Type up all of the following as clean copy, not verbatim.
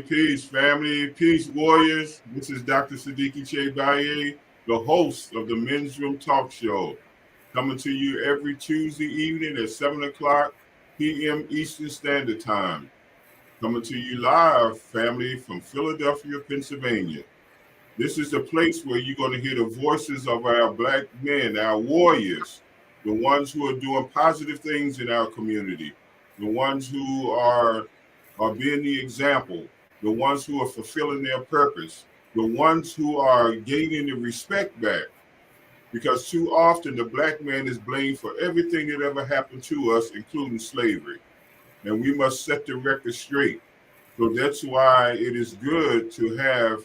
Peace, family, peace, warriors. This is Dr. Sadiki Che Baye, the host of the Men's Room Talk Show, coming to you every Tuesday evening at 7 o'clock p.m. Eastern Standard Time. Coming to you live, family, from Philadelphia, Pennsylvania. This is the place where you're going to hear the voices of our black men, our warriors, the ones who are doing positive things in our community, the ones who are being the example, the ones who are fulfilling their purpose, the ones who are gaining the respect back. Because too often the black man is blamed for everything that ever happened to us, including slavery. And we must set the record straight. So that's why it is good to have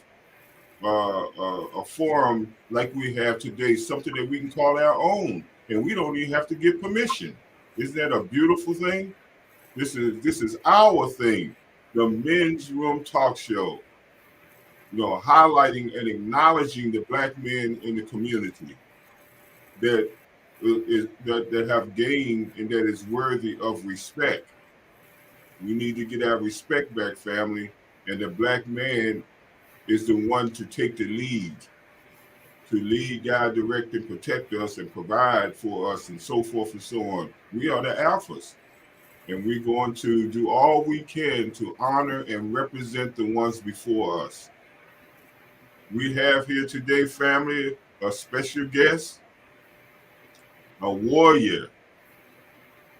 a forum like we have today, something that we can call our own, and we don't even have to get permission. Isn't that a beautiful thing? This is our thing, the Men's Room Talk Show. You know, highlighting and acknowledging the black men in the community that have gained and that is worthy of respect. We need to get our respect back, family, and the black man is the one to take the lead, guide, direct, and protect us and provide for us and so forth and so on. We are the alphas. And we're going to do all we can to honor and represent the ones before us. We have here today, family, a special guest, a warrior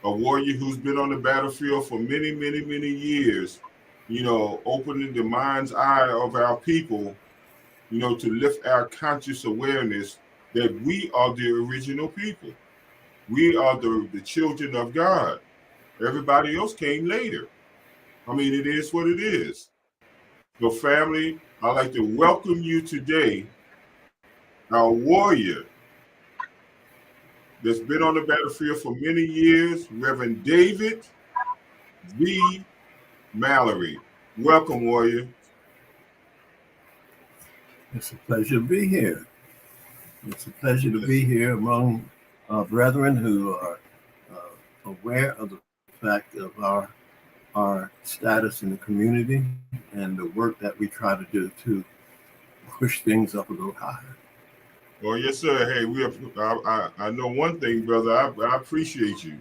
who's been on the battlefield for many, many, many years, you know, opening the mind's eye of our people, you know, to lift our conscious awareness that we are the original people. We are the children of God. Everybody else came later. I mean, it is what it is. So, family, I'd like to welcome you today, our warrior that's been on the battlefield for many years, Reverend David V. Mallory. Welcome, warrior. It's a pleasure to be here. It's a pleasure to be here among brethren who are aware of the fact of our status in the community and the work that we try to do to push things up a little higher. Well, yes, sir. Hey, I know one thing, brother. I appreciate you.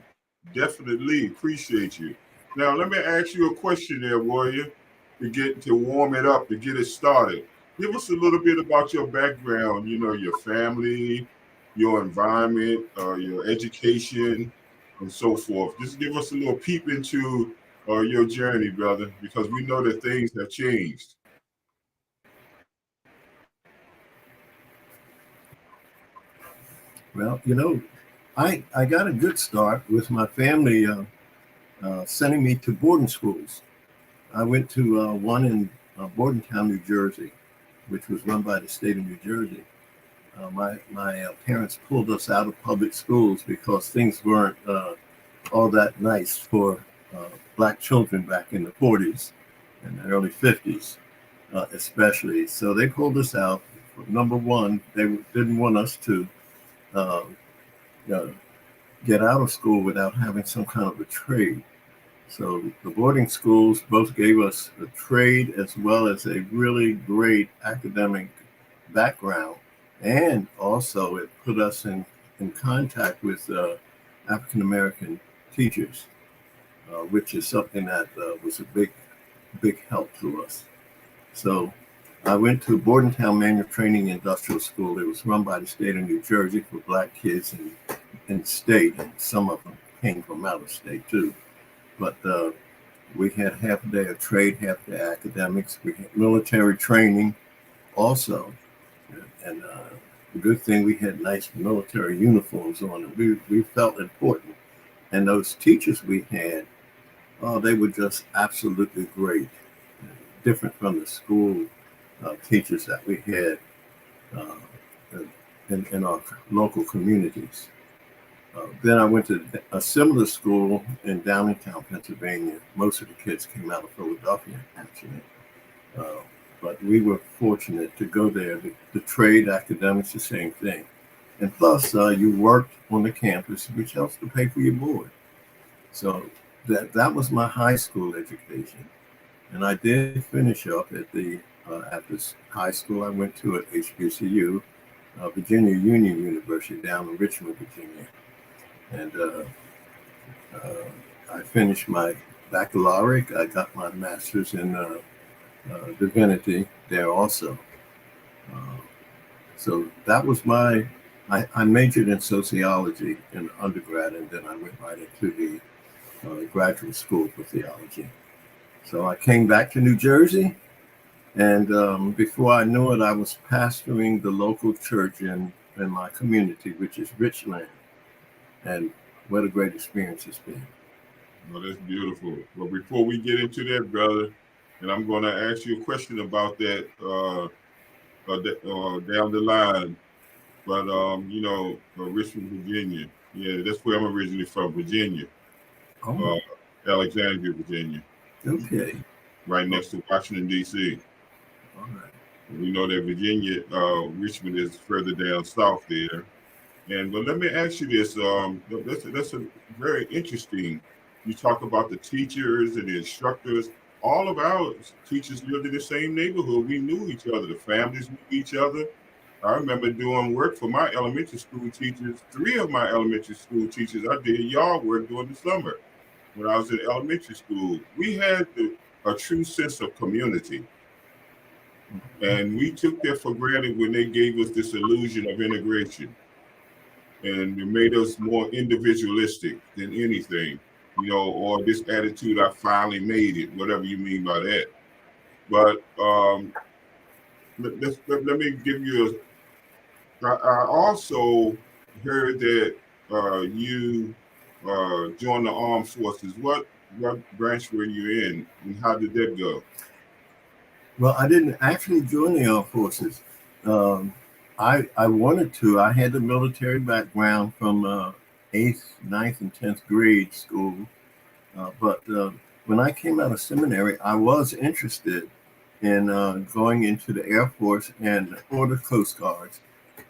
Definitely appreciate you. Now, let me ask you a question there, warrior, to warm it up, to get it started. Give us a little bit about your background, you know, your family, your environment, your education, and so forth. Just give us a little peep into your journey, brother, because we know that things have changed. Well, I got a good start with my family sending me to boarding schools. I went to one in Bordentown, New Jersey, which was run by the state of New Jersey. My parents pulled us out of public schools because things weren't all that nice for black children back in the 40s and the early 50s, especially. So they pulled us out. Number one, they didn't want us to uh, uh, get out of school without having some kind of a trade. So the boarding schools both gave us a trade as well as a really great academic background. And also it put us in contact with African American teachers, which is something that was a big help to us. So I went to Bordentown Manual Training Industrial School. It was run by the state of New Jersey for black kids in state, and some of them came from out of state too. But we had half a day of trade, half a day academics. We had military training also. And the good thing, we had nice military uniforms on, and we felt important. And those teachers we had, oh, they were just absolutely great, different from the school teachers that we had in our local communities. Then I went to a similar school in Downingtown, Pennsylvania. Most of the kids came out of Philadelphia, actually. But we were fortunate to go there. The trade, academics, the same thing. And plus, you worked on the campus, which helps to pay for your board. So that was my high school education. And I did finish up at this high school I went to at HBCU, Virginia Union University down in Richmond, Virginia. And I finished my baccalaureate. I got my master's in divinity there also. So that was I majored in sociology in undergrad, and then I went right into the graduate school for theology. So I came back to New Jersey, and before I knew it, I was pastoring the local church in my community, which is Richland. And what a great experience it's been. Well, that's beautiful. Well, before we get into that, brother, and I'm going to ask you a question about that down the line. But Richmond, Virginia. Yeah, that's where I'm originally from, Virginia, Oh, Alexandria, Virginia, okay. right next to Washington D.C. All right. We know that Virginia, Richmond is further down south there. And but let me ask you this: that's a very interesting. You talk about the teachers and the instructors. All of our teachers lived in the same neighborhood. We knew each other. The families knew each other. I remember doing work for my elementary school teachers. 3 of my elementary school teachers, I did yard work during the summer when I was in elementary school. We had a true sense of community. And we took that for granted when they gave us this illusion of integration. And it made us more individualistic than anything, or this attitude, I finally made it, whatever you mean by that. But let me give you I also heard that you joined the armed forces. What branch were you in, and how did that go? Well, I didn't actually join the armed forces. Um, I wanted to. I had the military background from 8th, 9th, and 10th grade school. But when I came out of seminary, I was interested in going into the Air Force and or the Coast Guards.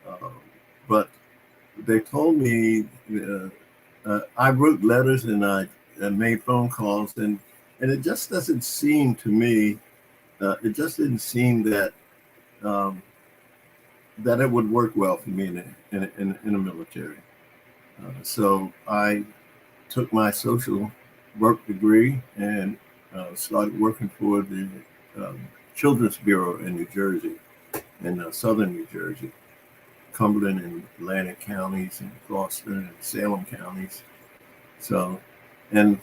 Uh, but they told me I wrote letters and I made phone calls, and it just doesn't seem to me. It just didn't seem that um, that it would work well for me in the military. So I took my social work degree and started working for the um, Children's Bureau in New Jersey, in southern New Jersey. Cumberland and Atlantic counties and Gloucester and Salem counties. So, and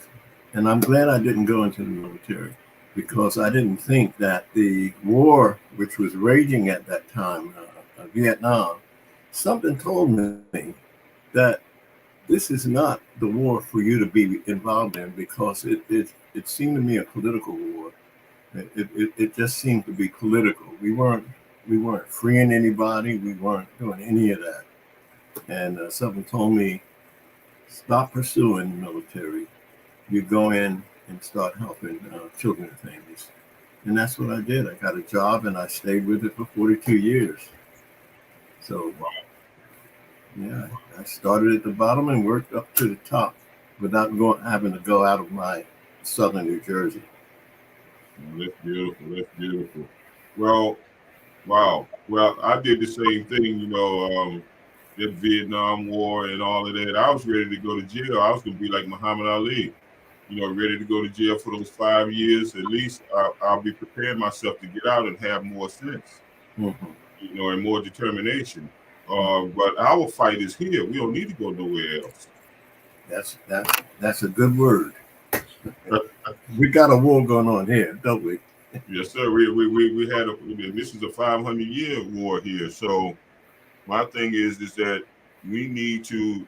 I'm glad I didn't go into the military because I didn't think that the war, which was raging at that time, Vietnam, something told me that this is not the war for you to be involved in because it seemed to me a political war. It just seemed to be political. We weren't freeing anybody. We weren't doing any of that. And something told me, stop pursuing the military. You go in and start helping children and families. And that's what I did. I got a job and I stayed with it for 42 years. So, yeah, I started at the bottom and worked up to the top without having to go out of my southern New Jersey. Oh, that's beautiful. That's beautiful. Well, wow. Well, I did the same thing, the Vietnam War and all of that. I was ready to go to jail. I was going to be like Muhammad Ali, ready to go to jail for those 5 years. At least I'll be preparing myself to get out and have more sense, and more determination. But our fight is here. We don't need to go nowhere else. That's a good word. We got a war going on here, don't we? Yes, sir. We had this is a 500-year war here. So my thing is that we need to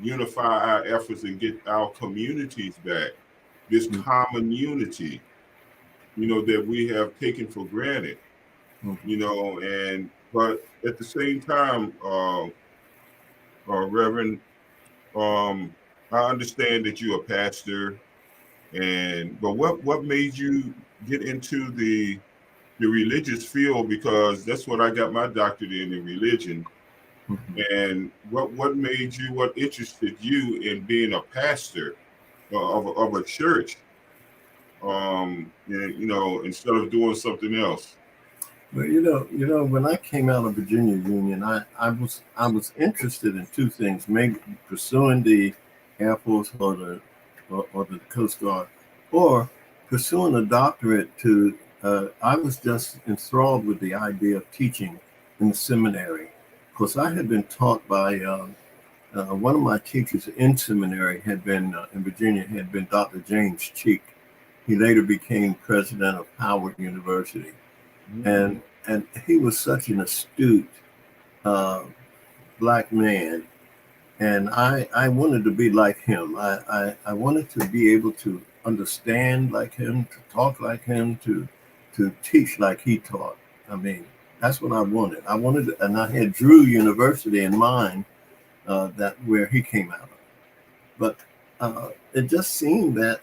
unify our efforts and get our communities back. This common unity, that we have taken for granted, but at the same time, Reverend, I understand that you're a pastor, but what made you get into the religious field? Because that's what I got my doctorate in religion. And what interested you in being a pastor of a church, instead of doing something else? Well, when I came out of Virginia Union, I was interested in two things: maybe pursuing the Air Force or the Coast Guard, or pursuing a doctorate. I was just enthralled with the idea of teaching in the seminary, because I had been taught by one of my teachers in seminary had been in Virginia, had been Dr. James Cheek. He later became president of Howard University. And he was such an astute black man, and I wanted to be like him. I wanted to be able to understand like him, to talk like him, to teach like he taught. I mean, that's what I wanted. And I had Drew University in mind, that where he came out of. But it just seemed that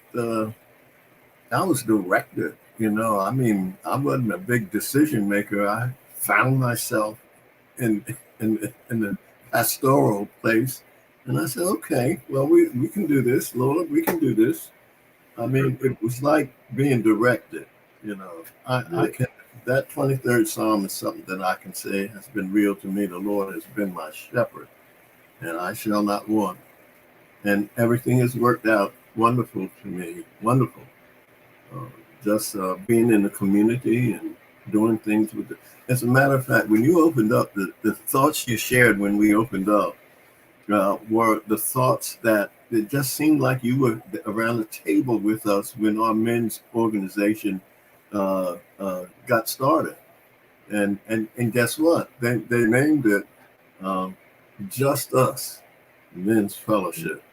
I was directed. I mean, I wasn't a big decision maker. I found myself in the pastoral place, and I said, "Okay, well, we can do this, Lord. We can do this." I mean, it was like being directed. I can. That 23rd Psalm is something that I can say has been real to me. The Lord has been my shepherd, and I shall not want. And everything has worked out wonderful to me. Wonderful. Just being in the community and doing things with it. As a matter of fact, when you opened up, the thoughts you shared when we opened up were the thoughts that it just seemed like you were around the table with us when our men's organization got started. And guess what? They named it Just Us, Men's Fellowship.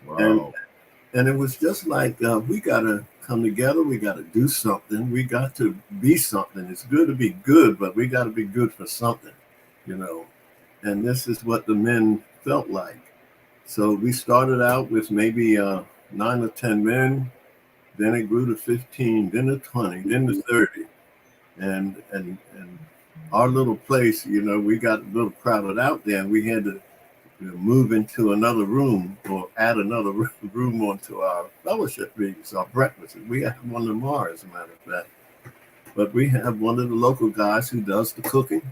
Wow. And it was just like, we got to come together. We got to do something. We got to be something. It's good to be good, but we got to be good for something, And this is what the men felt like. So we started out with maybe 9 or 10 men. Then it grew to 15, then to 20, then to 30. And our little place, we got a little crowded out there, and we had to move into another room or add another room onto our fellowship meetings, our breakfasts. We have one tomorrow, as a matter of fact. But we have one of the local guys who does the cooking.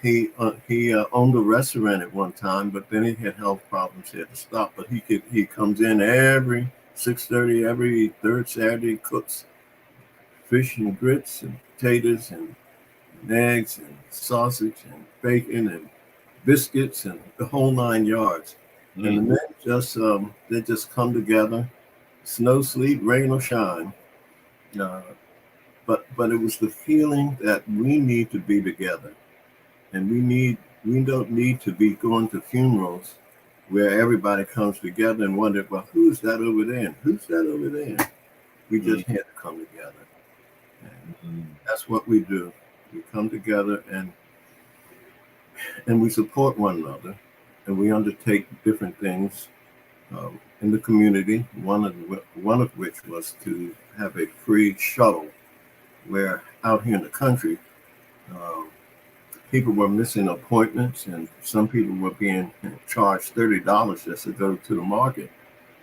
He owned a restaurant at one time, but then he had health problems. He had to stop. But he comes in every 6:30 every third Saturday, cooks fish and grits and potatoes and and eggs and sausage and bacon and biscuits and the whole 9 yards. And the men just they just come together, snow, sleet, rain or shine. Uh, but it was the feeling that we need to be together, and we don't need to be going to funerals where everybody comes together and wonder, well, who's that over there? And who's that over there? We just had to come together. And that's what we do. We come together and we support one another, and we undertake different things in the community. One of which was to have a free shuttle, where out here in the country, um, people were missing appointments, and some people were being charged $30 just to go to the market.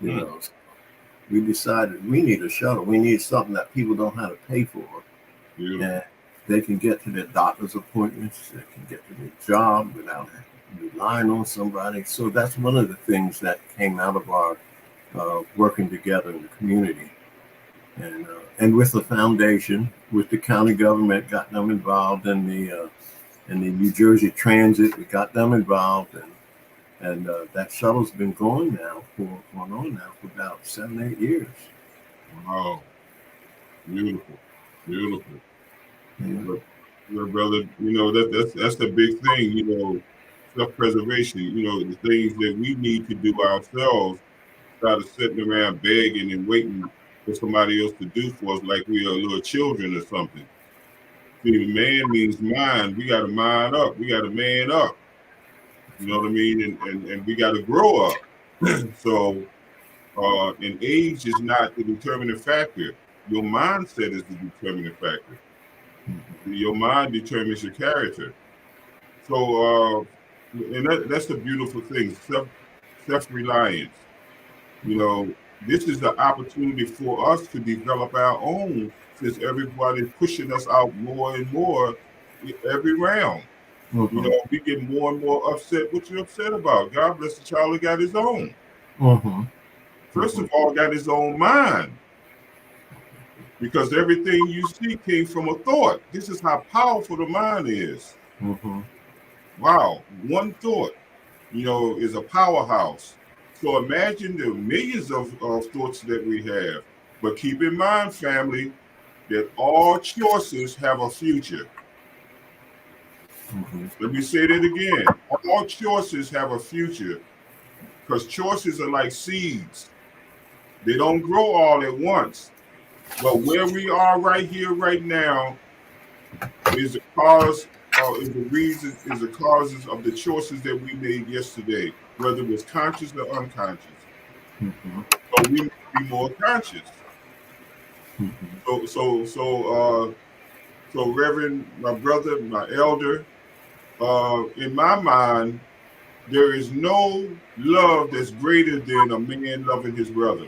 You know, so we decided we need a shuttle. We need something that people don't have to pay for, and they can get to their doctor's appointments. They can get to their job without relying on somebody. So that's one of the things that came out of our working together in the community, and with the foundation, with the county government, got them involved in the New Jersey Transit. We got them involved, and that shuttle's been going on now for about 7-8 years. Wow, beautiful. Yeah. But brother, that's the big thing. Self-preservation. The things that we need to do ourselves, instead of sitting around begging and waiting for somebody else to do for us, like we are little children or something. See, man means mind. We got to mind up. We got to man up. You know what I mean? And we got to grow up. So, and age is not the determining factor. Your mindset is the determining factor. Your mind determines your character. So, and that's the beautiful thing, self-reliance. This is the opportunity for us to develop our own, since everybody's pushing us out more and more every round. We get more and more upset. What you upset about? God bless the child who got his own. First of all, got his own mind. Because everything you see came from a thought. This is how powerful the mind is. Wow, one thought, is a powerhouse. So imagine the millions of thoughts that we have. But keep in mind, family, that all choices have a future. Let me say that again. All choices have a future, because choices are like seeds. They don't grow all at once. But where we are right here, right now, is the causes of the choices that we made yesterday, whether it was conscious or unconscious. So we need to be more conscious. So Reverend, my brother, my elder, in my mind, there is no love that's greater than a man loving his brother.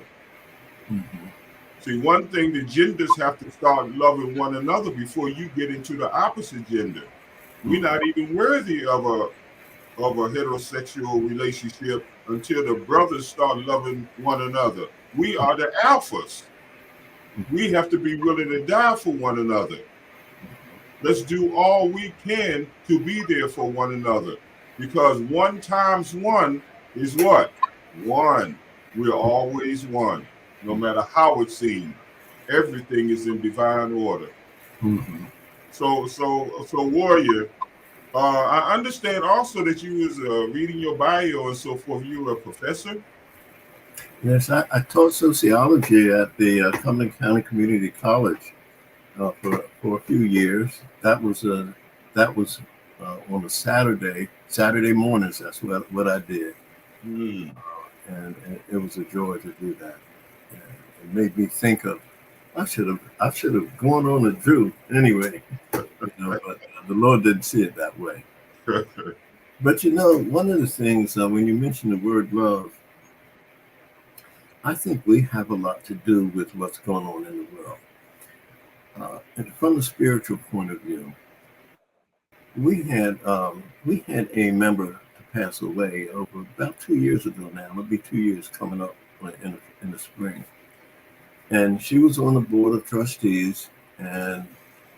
See, one thing, the genders have to start loving one another before you get into the opposite gender. We're not even worthy of a heterosexual relationship until the brothers start loving one another. We are the alphas. We have to be willing to die for one another. Let's do all we can to be there for one another, because 1 times 1 is what? 1. We're always one, no matter how it seems. Everything is in divine order. So Warrior, I understand also that you was reading your bio and so forth. You were a professor? Yes, I taught sociology at the Cumberland County Community College for a few years. That was on a Saturday mornings. That's what I did, and it was a joy to do that. And it made me think of I should have gone on a Drew anyway, but the Lord didn't see it that way. But one of the things when you mention the word love, I think we have a lot to do with what's going on in the world. And from a spiritual point of view, we had a member to pass away over about 2 years ago now. It'll be 2 years coming up in the spring. And she was on the board of trustees, and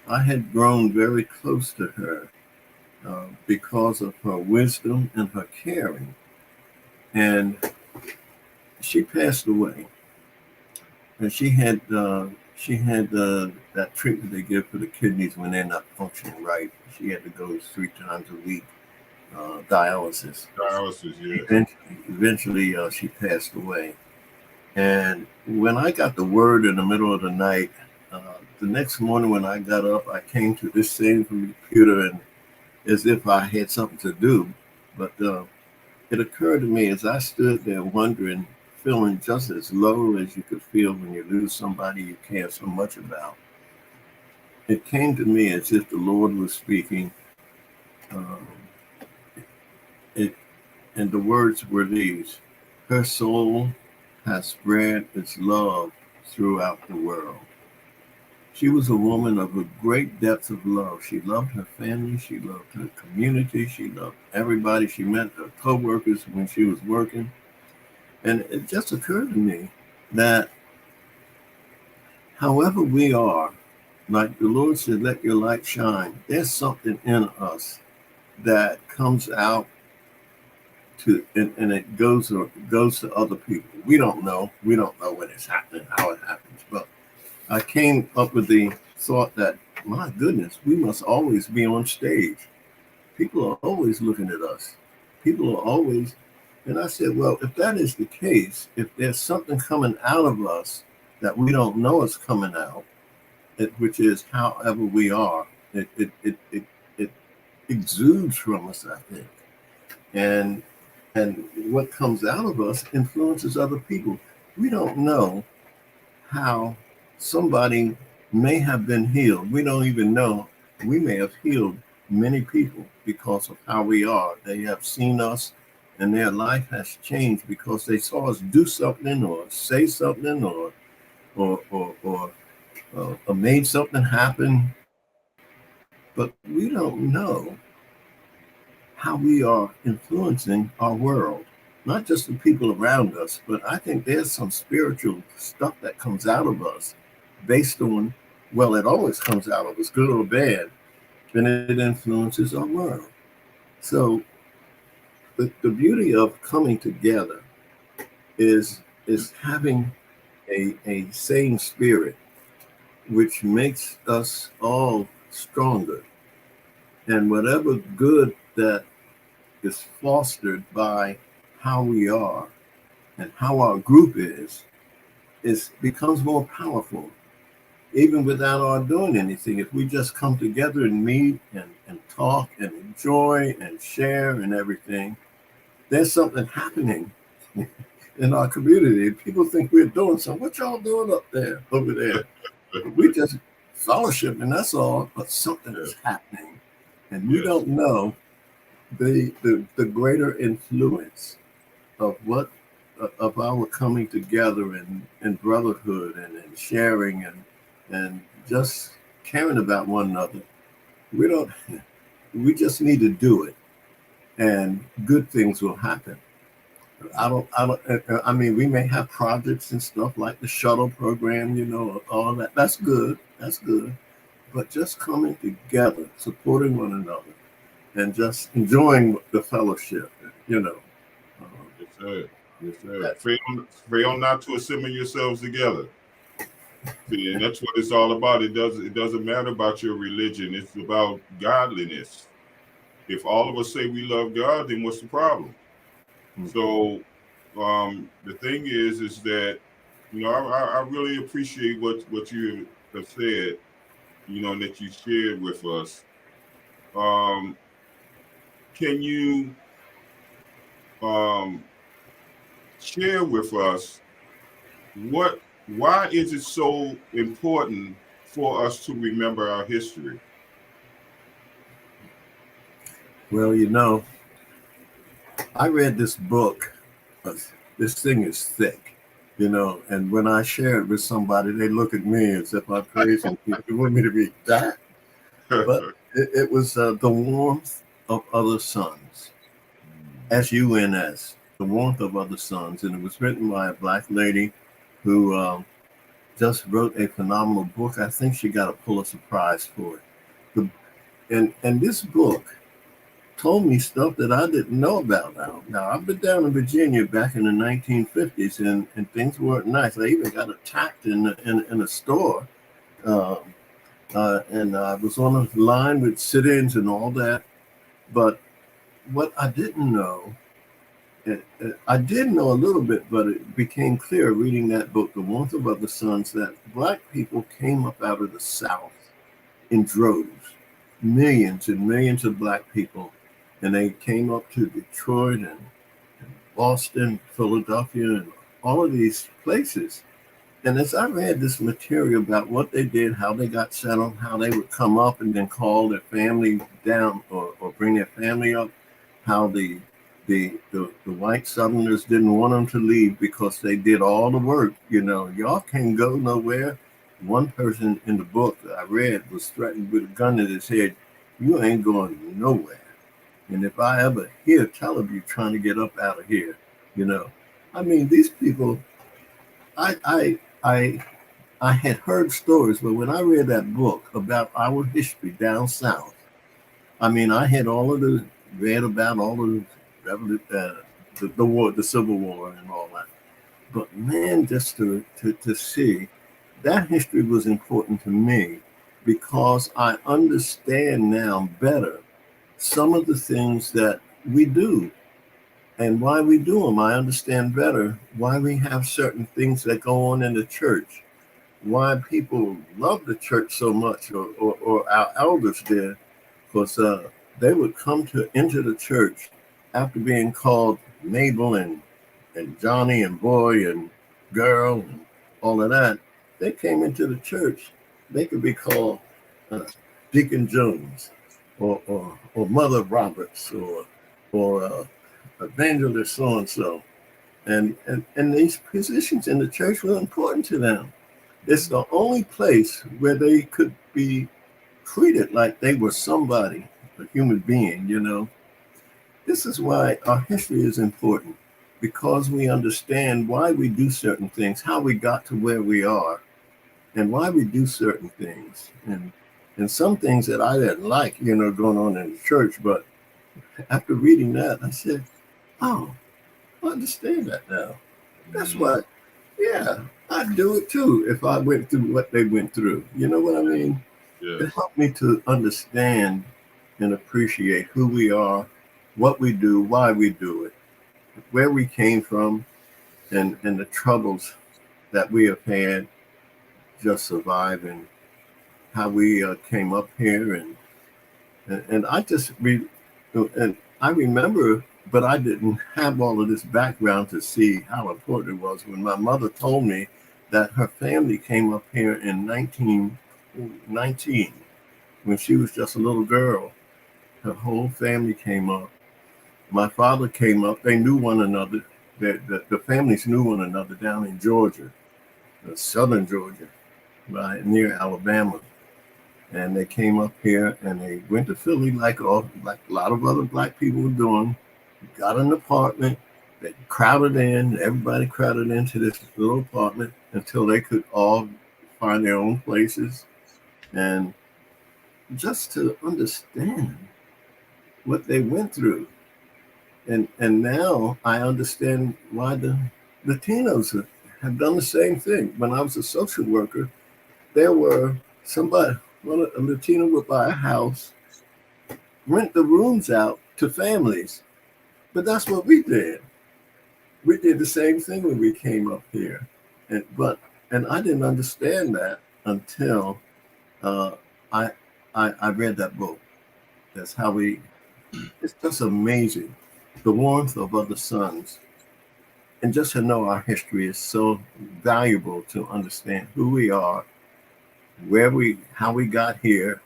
I had grown very close to her because of her wisdom and her caring. And she passed away. And she had that treatment they give for the kidneys when they're not functioning right. She had to go 3 times a week, dialysis. Dialysis, yes. Eventually, she passed away. And when I got the word in the middle of the night, the next morning when I got up, I came to this same computer and as if I had something to do. But it occurred to me as I stood there wondering, feeling just as low as you could feel when you lose somebody you care so much about. It came to me as if the Lord was speaking. Um, it, and the words were these: her soul has spread its love throughout the world. She was a woman of a great depth of love. She loved her family. She loved her community. She loved everybody. She met her co-workers when she was working. And it just occurred to me that however we are, like the Lord said, let your light shine. There's something in us that comes out and it goes to other people. We don't know. We don't know when it's happening, how it happens. But I came up with the thought that, my goodness, we must always be on stage. People are always looking at us. People are always, and I said, well, if that is the case, if there's something coming out of us that we don't know is coming out, which is however we are, it exudes from us, I think. And what comes out of us influences other people. We don't know how somebody may have been healed. We don't even know. We may have healed many people because of how we are. They have seen us and their life has changed because they saw us do something or say something or made something happen. But we don't know how we are influencing our world, not just the people around us, but I think there's some spiritual stuff that comes out of us based on, well, it always comes out of us, good or bad, and it influences our world. So the beauty of coming together is having a sane spirit, which makes us all stronger. And whatever good that is fostered by how we are and how our group is becomes more powerful, even without our doing anything. If we just come together and meet and talk and enjoy and share and everything, there's something happening in our community. People think we're doing something. What y'all doing up there, over there? We just fellowship, and that's all. But something is happening, and we don't know the greater influence of what of our coming together and brotherhood and sharing and just caring about one another. We don't. We just need to do it, and good things will happen. I don't. I don't. I mean, we may have projects and stuff like the shuttle program. All that. That's good. That's good. But just coming together, supporting one another, and just enjoying the fellowship. Yes, sir. Yes, sir. Fail not to assemble yourselves together. See, and that's what it's all about. It doesn't matter about your religion. It's about godliness. If all of us say we love God, then what's the problem? So the thing is that I really appreciate what you have said, and that you shared with us. Um, can you um, share with us why is it so important for us to remember our history? Well, I read this book. This thing is thick, and when I share it with somebody, they look at me as if I'm crazy. You want me to read that? But it was The Warmth of Other Suns, SUNS, The Warmth of Other Suns, and it was written by a black lady who just wrote a phenomenal book. I think she got a Pulitzer Prize for it. The, and this book told me stuff that I didn't know about now. Now, I've been down in Virginia back in the 1950s, and things weren't nice. I even got attacked in a store. Um, and I was on a line with sit-ins and all that. But what I didn't know, I did know a little bit, but it became clear reading that book, The Warmth of Other Suns, that black people came up out of the South in droves, millions and millions of black people, and they came up to Detroit and Boston, Philadelphia, and all of these places. And as I read this material about what they did, how they got settled, how they would come up and then call their family down or bring their family up, how the white Southerners didn't want them to leave because they did all the work. You know, y'all can't go nowhere. One person in the book that I read was threatened with a gun in his head. You ain't going nowhere. And if I ever hear tell of you trying to get up out of here, you know, I mean, these people, I, I, I, I had heard stories, but when I read that book about our history down south, I mean, I had all of the read about all of the war, the Civil War, and all that. But man, just to see that history was important to me because I understand now better some of the things that we do and why we do them. I understand better why we have certain things that go on in the church, why people love the church so much, or our elders did, because they would come to into the church after being called Mabel and Johnny and boy and girl and all of that. They came into the church. They could be called uh, Deacon Jones or Mother Roberts or Evangelist so and so. And these positions in the church were important to them. It's the only place where they could be treated like they were somebody, a human being, you know. This is why our history is important because we understand why we do certain things, how we got to where we are, and why we do certain things. And some things that I didn't like, you know, going on in the church. But after reading that, I said, oh, I understand that now. That's Mm, why, yeah, I'd do it too if I went through what they went through. You know what I mean? It yes. helped me to understand and appreciate who we are, what we do, why we do it, where we came from, and the troubles that we have had just surviving, how we came up here, and I just read, and I remember, but I didn't have all of this background to see how important it was when my mother told me that her family came up here in 1919 when she was just a little girl. Her whole family came up. My father came up. They knew one another. The families knew one another down in Georgia, southern Georgia, right near Alabama. And they came up here and they went to Philly like a lot of other black people were doing. Got an apartment. They crowded in. Everybody crowded into this little apartment until they could all find their own places. And just to understand what they went through, and now I understand why the Latinos have done the same thing. When I was a social worker, there were a Latino would buy a house, rent the rooms out to families. But that's what we did. We did the same thing when we came up here, and I didn't understand that until uh, I, I read that book. That's how we. It's just amazing, the warmth of other suns, and just to know our history is so valuable to understand who we are, how we got here,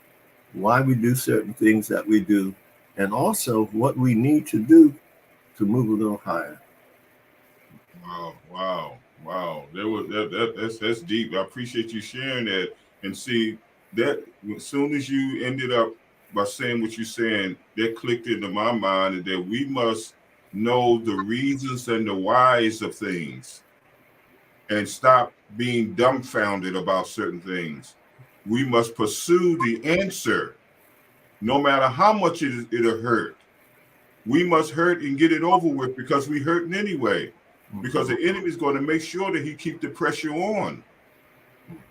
why we do certain things that we do, and also what we need to do to move a little higher. Wow, wow, wow. That's deep. I appreciate you sharing that. And see that as soon as you ended up by saying what you're saying, that clicked into my mind that we must know the reasons and the whys of things. and stop being dumbfounded about certain things. We must pursue the answer, no matter how much it'll hurt. We must hurt and get it over with because we hurting anyway. Because the enemy is going to make sure that he keep the pressure on.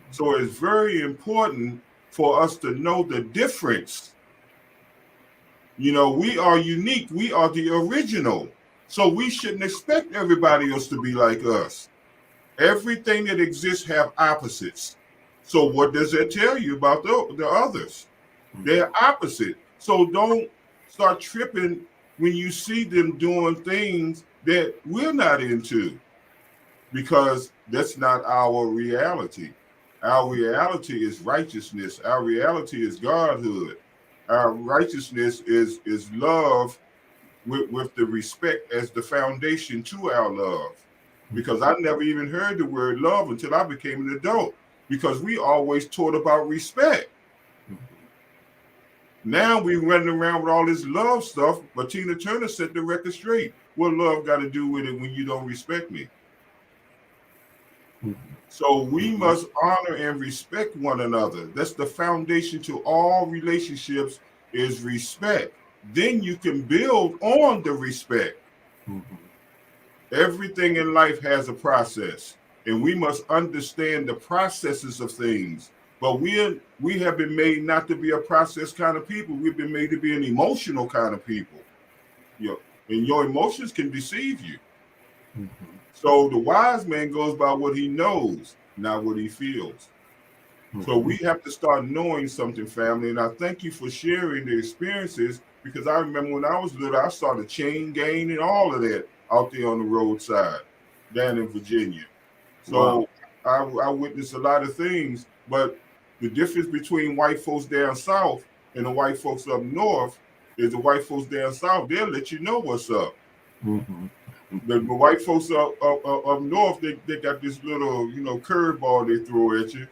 So it's very important for us to know the difference. You know, we are unique. We are the original. So we shouldn't expect everybody else to be like us. Everything that exists have opposites. So what does that tell you about the others? They're opposite. So don't start tripping when you see them doing things that we're not into, because that's not our reality. Our reality is righteousness. Our reality is Godhood. Our righteousness is love with the respect as the foundation to our love. Because I never even heard the word love until I became an adult, because we always taught about respect. Now we running around with all this love stuff, but Tina Turner set the record straight. What love got to do with it when you don't respect me? So we must honor and respect one another. That's the foundation to all relationships, is respect. Then you can build on the respect. Everything in life has a process, and we must understand the processes of things. But we have been made not to be a process kind of people. We've been made to be an emotional kind of people. You know, and your emotions can deceive you. So the wise man goes by what he knows, not what he feels. So we have to start knowing something, family. And I thank you for sharing the experiences, because I remember when I was little, I saw the chain gang and all of that out there on the roadside down in Virginia. So I witnessed a lot of things, but the difference between white folks down south and the white folks up north is the white folks down south, they'll let you know what's up. The white folks up north, they got this little, curveball they throw at you.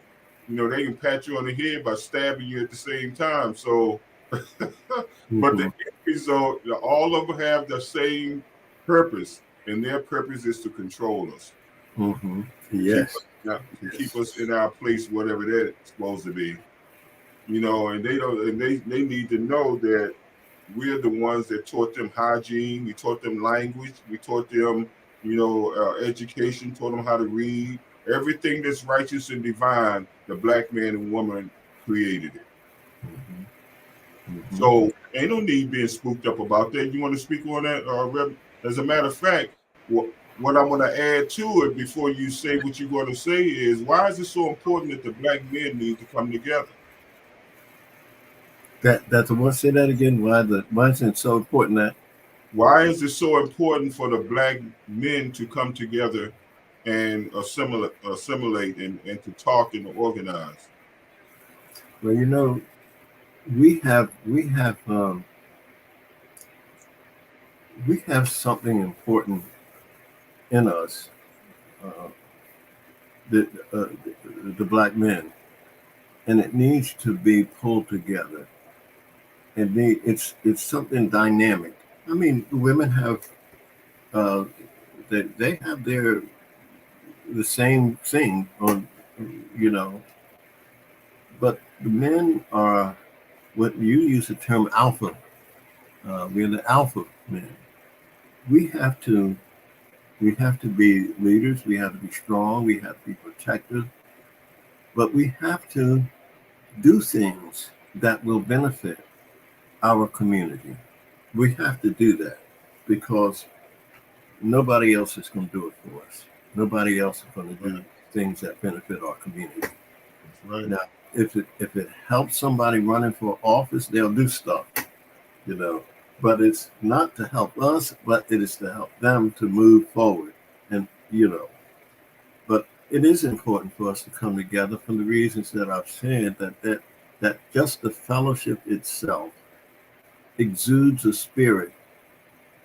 They can pat you on the head by stabbing you at the same time. So, but the enemies are, all of them have the same purpose, and their purpose is to control us. Yes. Keep us in our place, whatever that's supposed to be. And they don't, and they need to know that we're the ones that taught them hygiene. We taught them language. We taught them, education, taught them how to read. Everything that's righteous and divine, the black man and woman created it. So ain't no need being spooked up about that. You want to speak on that, Reb? As a matter of fact, what I'm going to add to it before you say what you're going to say is, why is it so important that the black men need to come together? That's what. Say that again. Why is it so important that? Why is it so important for the black men to come together and assimilate and to talk and to organize? Well, we have something important in us, the black men, and it needs to be pulled together. It's something dynamic. I mean, the women have they have the same thing on, but the men are what you use the term alpha. We're the alpha men. We have to be leaders. We have to be strong. We have to be protective. But we have to do things that will benefit our community. We have to do that because nobody else is going to do it for us. Nobody else is going to do things that benefit our community. That's right. Now, if it helps somebody running for office, they'll do stuff, But it's not to help us, but it is to help them to move forward. And but it is important for us to come together for the reasons that I've said, that just the fellowship itself exudes a spirit,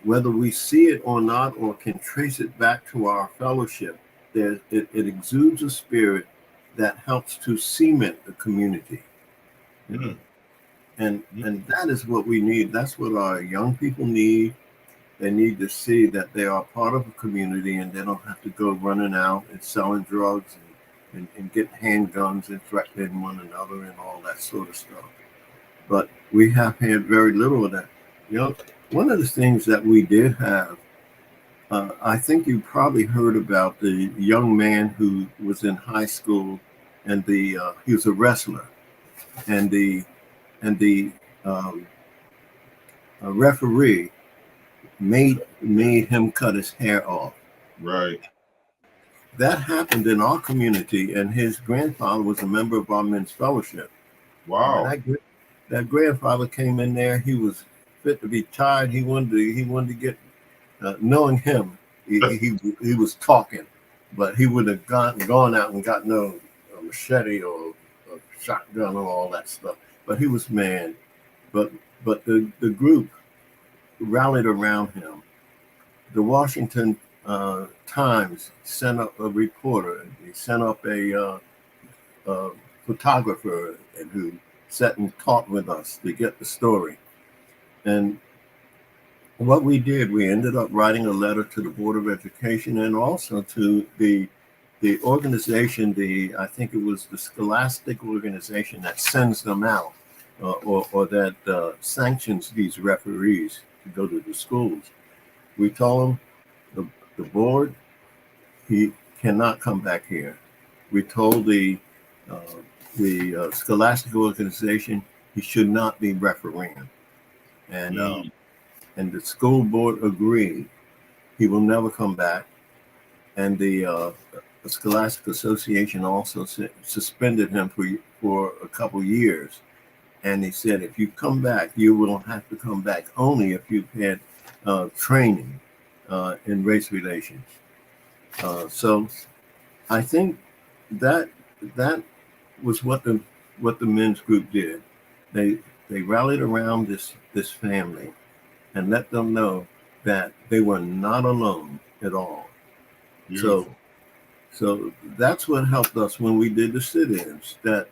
whether we see it or not, or can trace it back to our fellowship. It exudes a spirit that helps to cement the community. And that is what we need. That's what our young people need. They need to see that they are part of a community and they don't have to go running out and selling drugs and getting handguns and threatening one another and all that sort of stuff. But we have had very little of that. You know, one of the things that we did have, I think you probably heard about the young man who was in high school, and he was a wrestler, and the referee made him cut his hair off. Right. That happened in our community, and his grandfather was a member of our men's fellowship. Wow. That grandfather came in there. He was fit to be tied. He wanted to get. Knowing him, he was talking, but he would have gone out and got no machete or a shotgun or all that stuff. But he was man. But the group rallied around him. The Washington Times sent up a reporter. They sent up a photographer who sat and talked with us to get the story. And what we did, we ended up writing a letter to the Board of Education and also to the organization, I think it was the Scholastic organization that sends them out or that sanctions these referees to go to the schools. We told them the board, he cannot come back here. We told the Scholastic organization he should not be refereeing, and the school board agreed he will never come back. And the Scholastic Association also suspended him for a couple years. And they said, if you come back, you will have to come back only if you've had training in race relations. So I think that was what the men's group did. They rallied around this family and let them know that they were not alone at all. Beautiful. So that's what helped us when we did the sit-ins, that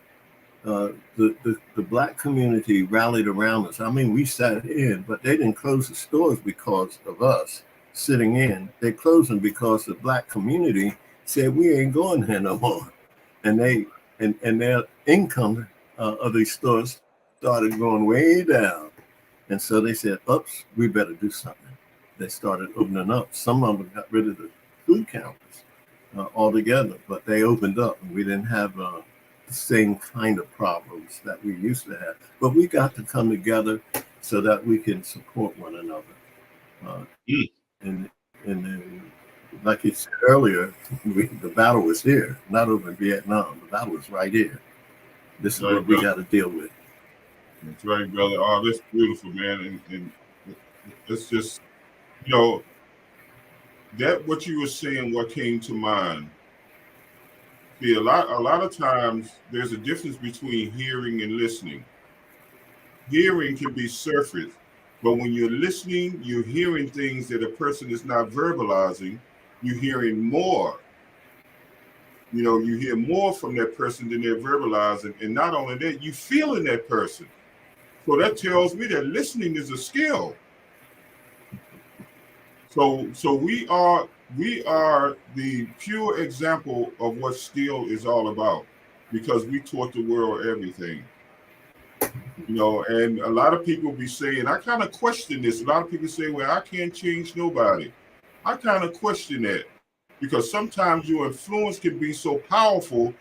the black community rallied around us. I mean, we sat in, but they didn't close the stores because of us sitting in. They closed them because the black community said we ain't going there no more, and their income of these stores started going way down, and so they said, "Oops, we better do something." They started opening up. Some of them got rid of the food counters altogether, but they opened up, and we didn't have the same kind of problems that we used to have. But we got to come together so that we can support one another. And like you said earlier, the battle was here, not over in Vietnam. The battle was right here. This is what we got to deal with. That's right, brother. Oh, that's beautiful, man. And it's just, you know, that what you were saying, what came to mind. See, a lot of times there's a difference between hearing and listening. Hearing can be surface, but when you're listening, you're hearing things that a person is not verbalizing. You're hearing more. You know, you hear more from that person than they're verbalizing. And not only that, you feeling that person. So that tells me that listening is a skill. So we are the pure example of what skill is all about, because we taught the world everything. You know, and a lot of people be saying, I kind of question this. A lot of people say, well, I can't change nobody. I kind of question that, because sometimes your influence can be so powerful.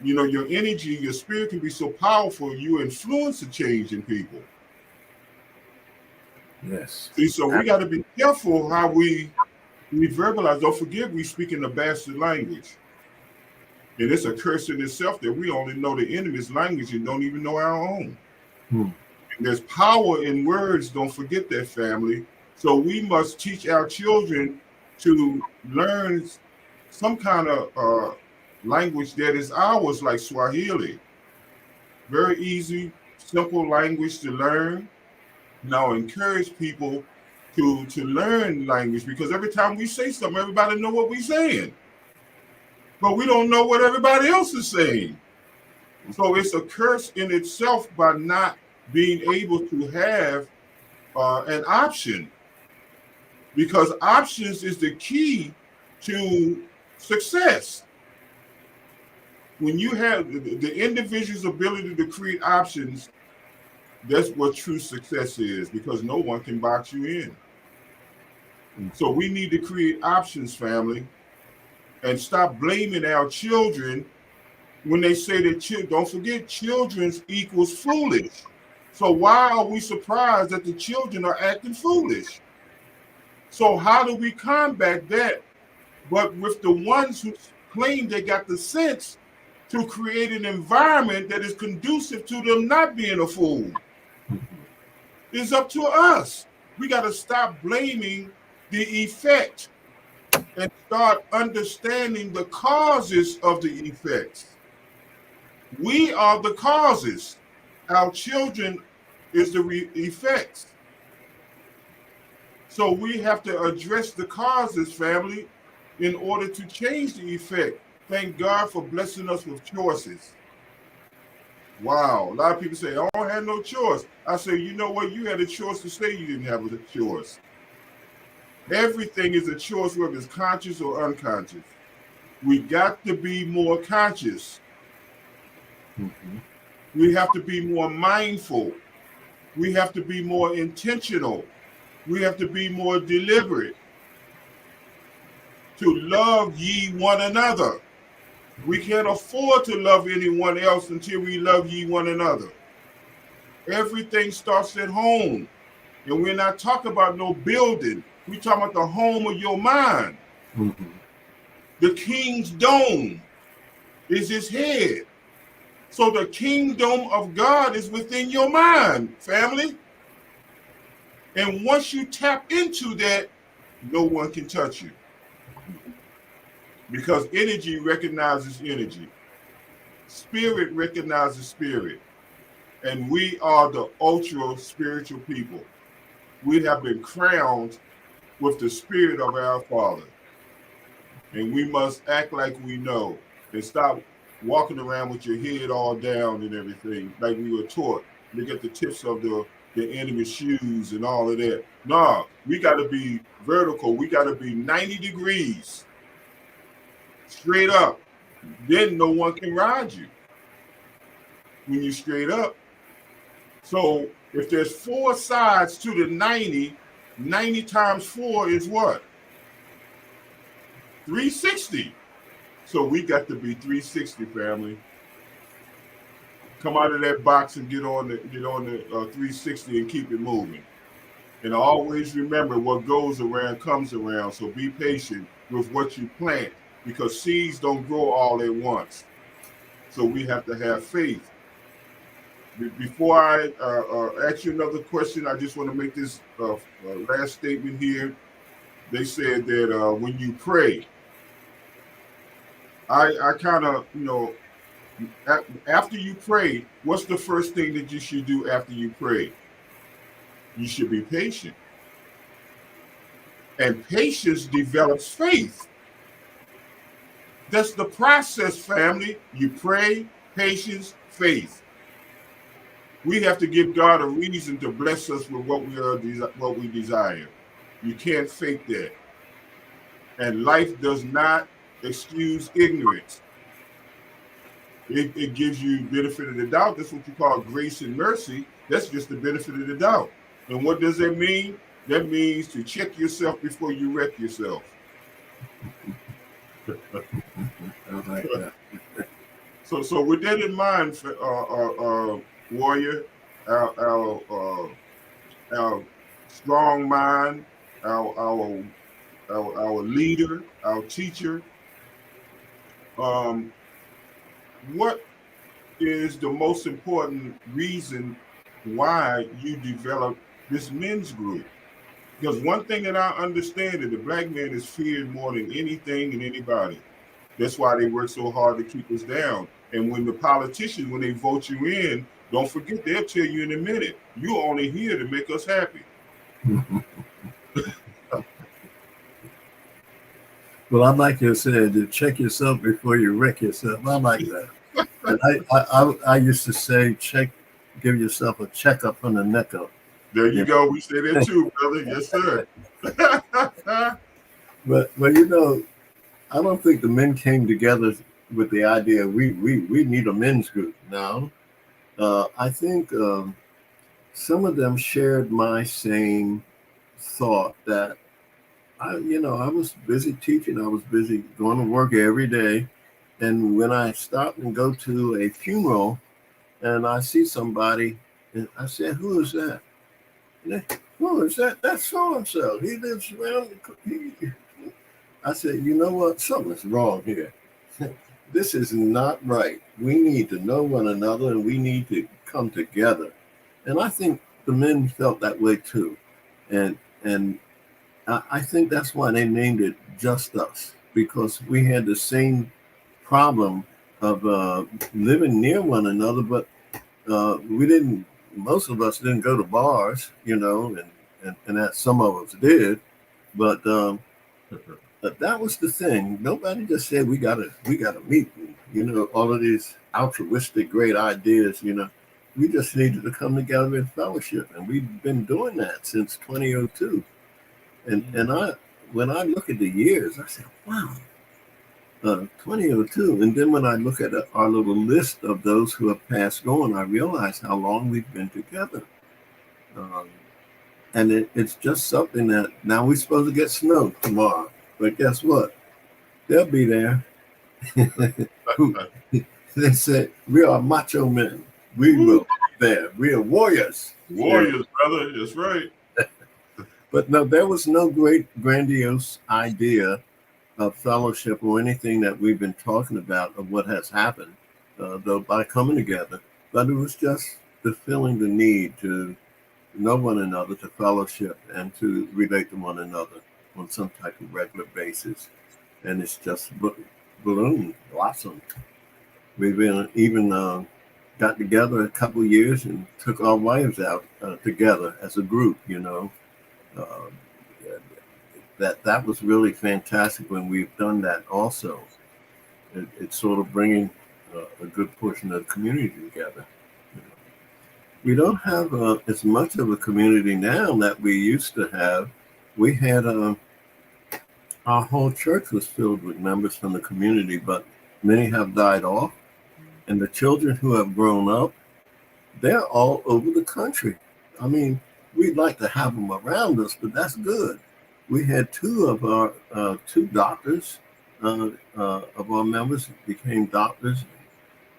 You know, your energy, your spirit can be so powerful, you influence a change in people. Yes. See, so we got to be careful how we verbalize. Don't forget, we speak in the bastard language. And it's a curse in itself that we only know the enemy's language and don't even know our own. And there's power in words. Don't forget that, family. So we must teach our children to learn some kind of language that is ours, like Swahili. Very easy, simple language to learn. Now encourage people to learn language, because every time we say something, everybody know what we're saying. But we don't know what everybody else is saying. So it's a curse in itself by not being able to have an option. because options is the key to success. When you have the individual's ability to create options, that's what true success is, because no one can box you in. So we need to create options, family, and stop blaming our children when they say that don't forget, children equals foolish. So why are we surprised that the children are acting foolish? So how do we combat that? But with the ones who claim they got the sense to create an environment that is conducive to them not being a fool. It's up to us. We got to stop blaming the effect and start understanding the causes of the effects. We are the causes. Our children is the effects. So we have to address the causes, family, in order to change the effect. Thank God for blessing us with choices. Wow. A lot of people say, I don't have no choice. I say, you know what? You had a choice to say you didn't have a choice. Everything is a choice, whether it's conscious or unconscious. We got to be more conscious. Mm-hmm. We have to be more mindful. We have to be more intentional. We have to be more deliberate. To love ye one another. We can't afford to love anyone else until we love ye one another. Everything starts at home. And we're not talking about no building. We're talking about the home of your mind. Mm-hmm. The king's dome is his head. So the kingdom of God is within your mind, family. And once you tap into that, no one can touch you. Because energy recognizes energy. Spirit recognizes spirit. And we are the ultra spiritual people. We have been crowned with the spirit of our Father. And we must act like we know and stop walking around with your head all down and everything, like we were taught. Look at the tips of the enemy's shoes and all of that. Nah, we got to be vertical. We got to be 90 degrees. Straight up. Then no one can ride you when you straight up. So if there's 4 sides to the 90, 90 times 4 is what? 360. So we got to be 360, family. Come out of that box and get on the 360 and keep it moving. And always remember, what goes around comes around. So be patient with what you plant, because seeds don't grow all at once. So we have to have faith. Before I ask you another question, I just want to make this last statement here. They said that when you pray, I kind of, after you pray, what's the first thing that you should do after you pray? You should be patient. And patience develops faith. That's the process, family. You pray, patience, faith. We have to give God a reason to bless us with what we desire. You can't fake that. And life does not excuse ignorance. It gives you benefit of the doubt. That's what you call grace and mercy. That's just the benefit of the doubt. And what does that mean? That means to check yourself before you wreck yourself. So with that in mind, warrior, our strong mind, our leader, our teacher, what is the most important reason why you developed this men's group? Because one thing that I understand is the black man is feared more than anything and anybody. That's why they work so hard to keep us down. And when the politicians, when they vote you in, don't forget, they'll tell you in a minute, you're only here to make us happy. Well, I like you said, to check yourself before you wreck yourself. I like that. And I used to say, give yourself a checkup from the neck up. There you You go. We say that too, brother. Yes, sir. But you know, I don't think the men came together with the idea we need a men's group. No, I think some of them shared my same thought that I was busy teaching. I was busy going to work every day, and when I stop and go to a funeral and I see somebody, and I said, "Who is that?" And they, "Who is that? That's so and so. He lives around." I said, "You know what? Something's wrong here. This is not right. We need to know one another, and we need to come together." And I think the men felt that way too, and I think that's why they named it Just Us, because we had the same problem of living near one another, but we didn't. Most of us didn't go to bars, and that some of us did, but that was the thing. Nobody just said we gotta meet. All of these altruistic great ideas. We just needed to come together in fellowship, and we've been doing that since 2002. And when I look at the years, I say, wow, 2002. And then when I look at our little list of those who have passed on, I realize how long we've been together. Um, and it's just something that now we're supposed to get snow tomorrow. But guess what? They'll be there. They said, we are macho men. We will be there. We are warriors. Warriors, brother. That's right. But no, there was no great grandiose idea of fellowship or anything that we've been talking about of what has happened, though by coming together. But it was just the feeling the need to know one another, to fellowship, and to relate to one another on some type of regular basis. And it's just ballooned, blossomed. We've been even got together a couple of years and took our wives out together as a group. Uh, that was really fantastic when we've done that. Also, it's sort of bringing a good portion of the community together. We don't have as much of a community now that we used to have. We had our whole church was filled with members from the community, but many have died off, and the children who have grown up, they're all over the country. I mean, we'd like to have them around us, but that's good. We had two of our two doctors of our members became doctors.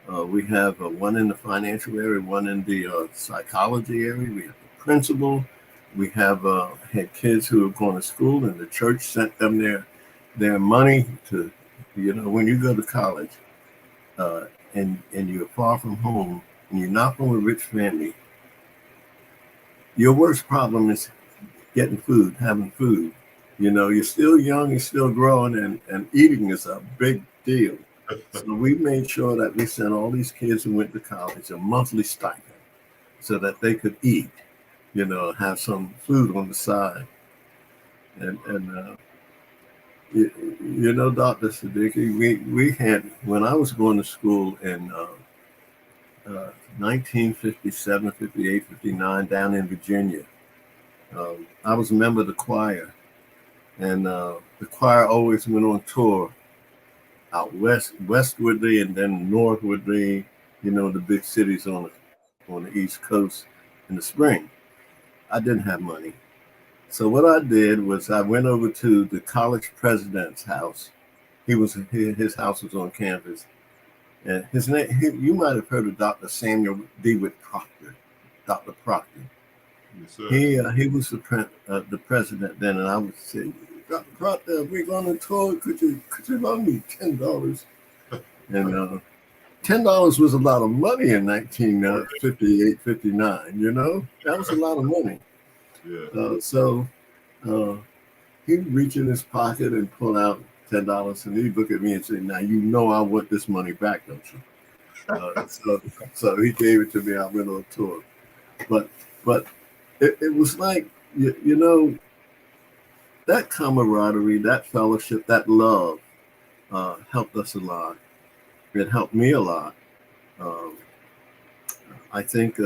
We have one in the financial area, one in the psychology area. We have the principal. We have had kids who are going to school, and the church sent them their money to, when you go to college and you're far from home and you're not from a rich family, your worst problem is getting food, having food. You're still young, you're still growing, and eating is a big deal. So we made sure that we sent all these kids who went to college a monthly stipend so that they could eat, have some food on the side. And Dr. Sadiki, we had, when I was going to school in 1957, 58, 59, down in Virginia, I was a member of the choir. And the choir always went on tour out westwardly and then northwardly, the big cities on the East Coast in the spring. I didn't have money. So what I did was I went over to the college president's house. His house was on campus. And his name, you might have heard of Dr. Samuel DeWitt Proctor, Dr. Proctor. Yes, sir. He was the president then, and I would say, Dr. Proctor, we're going to tour. Could you loan me $10? And $10 was a lot of money in 1958, 59. That was a lot of money. Yeah. So he'd reach in his pocket and pull out $10, and he'd look at me and say, "Now I want this money back, don't you?" So he gave it to me. I went on tour, but it was like that camaraderie, that fellowship, that love helped us a lot. It helped me a lot. I think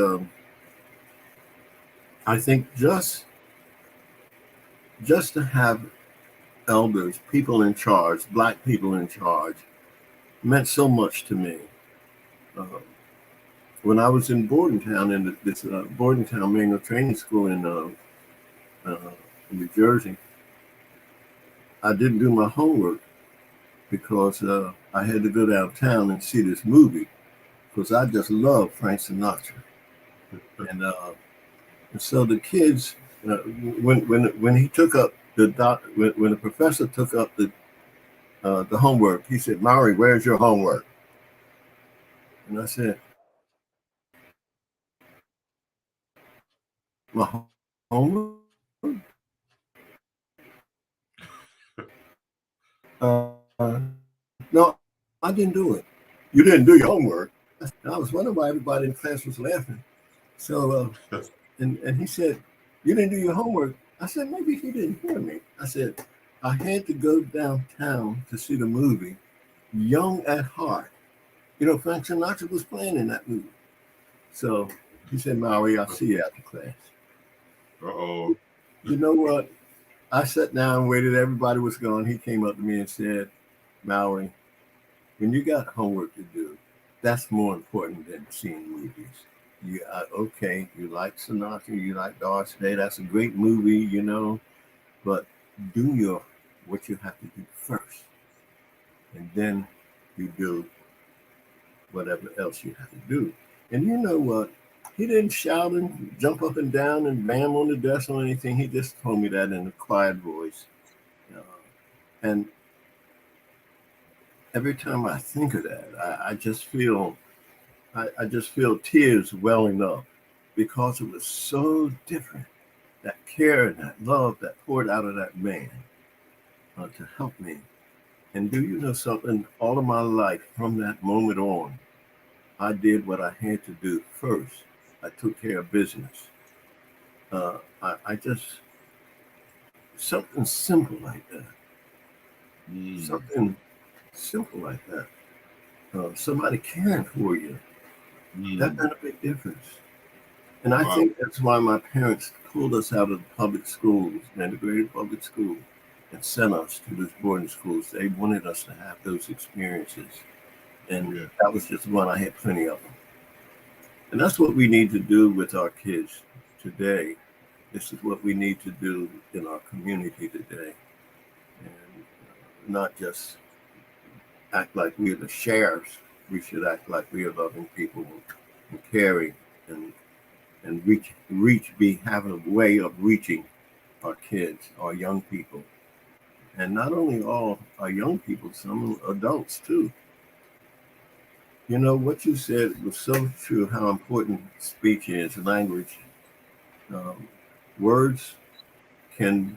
I think just to have elders, people in charge, black people in charge, meant so much to me. Uh, when I was in Bordentown, in this Bordentown Manual Training School uh, in New Jersey, I didn't do my homework because I had to go downtown and see this movie because I just love Frank Sinatra. And, uh, and so the kids, when he took up when the professor took up the homework, he said, "Maury, where's your homework?" And I said, "My homework? No, I didn't do it. You didn't do your homework." And I was wondering why everybody in class was laughing. So, and he said, "You didn't do your homework." I said, "Maybe he didn't hear me." I said, "I had to go downtown to see the movie Young at Heart. You know, Frank Sinatra was playing in that movie." So he said, "Maui, I'll see you after class." Uh-oh. You know what? I sat down, waited, everybody was gone. He came up to me and said, "Maui, when you got homework to do, that's more important than seeing movies. Okay, you like Sinatra, you like Doris Day, that's a great movie, you know, but do what you have to do first, and then you do whatever else you have to do." And you know what? He didn't shout and jump up and down and bam on the desk or anything. He just told me that in a quiet voice. Uh, and every time I think of that, I just feel tears welling up because it was so different. That care and that love that poured out of that man to help me. And do you know something? All of my life, from that moment on, I did what I had to do first. I took care of business. I just, something simple like that. Mm. Something simple like that. Somebody caring for you. That Mm. made a big difference. And I Wow. think that's why my parents pulled us out of the public schools, the integrated public school, and sent us to those boarding schools. They wanted us to have those experiences. And Yeah. that was just one. I had plenty of them. And that's what we need to do with our kids today. This is what we need to do in our community today. And not just act like we're the sheriffs. We should act like we are loving people and caring and have a way of reaching our kids, our young people. And not only all our young people, some adults too. You know, what you said was so true, how important speech is, language. Um, Words can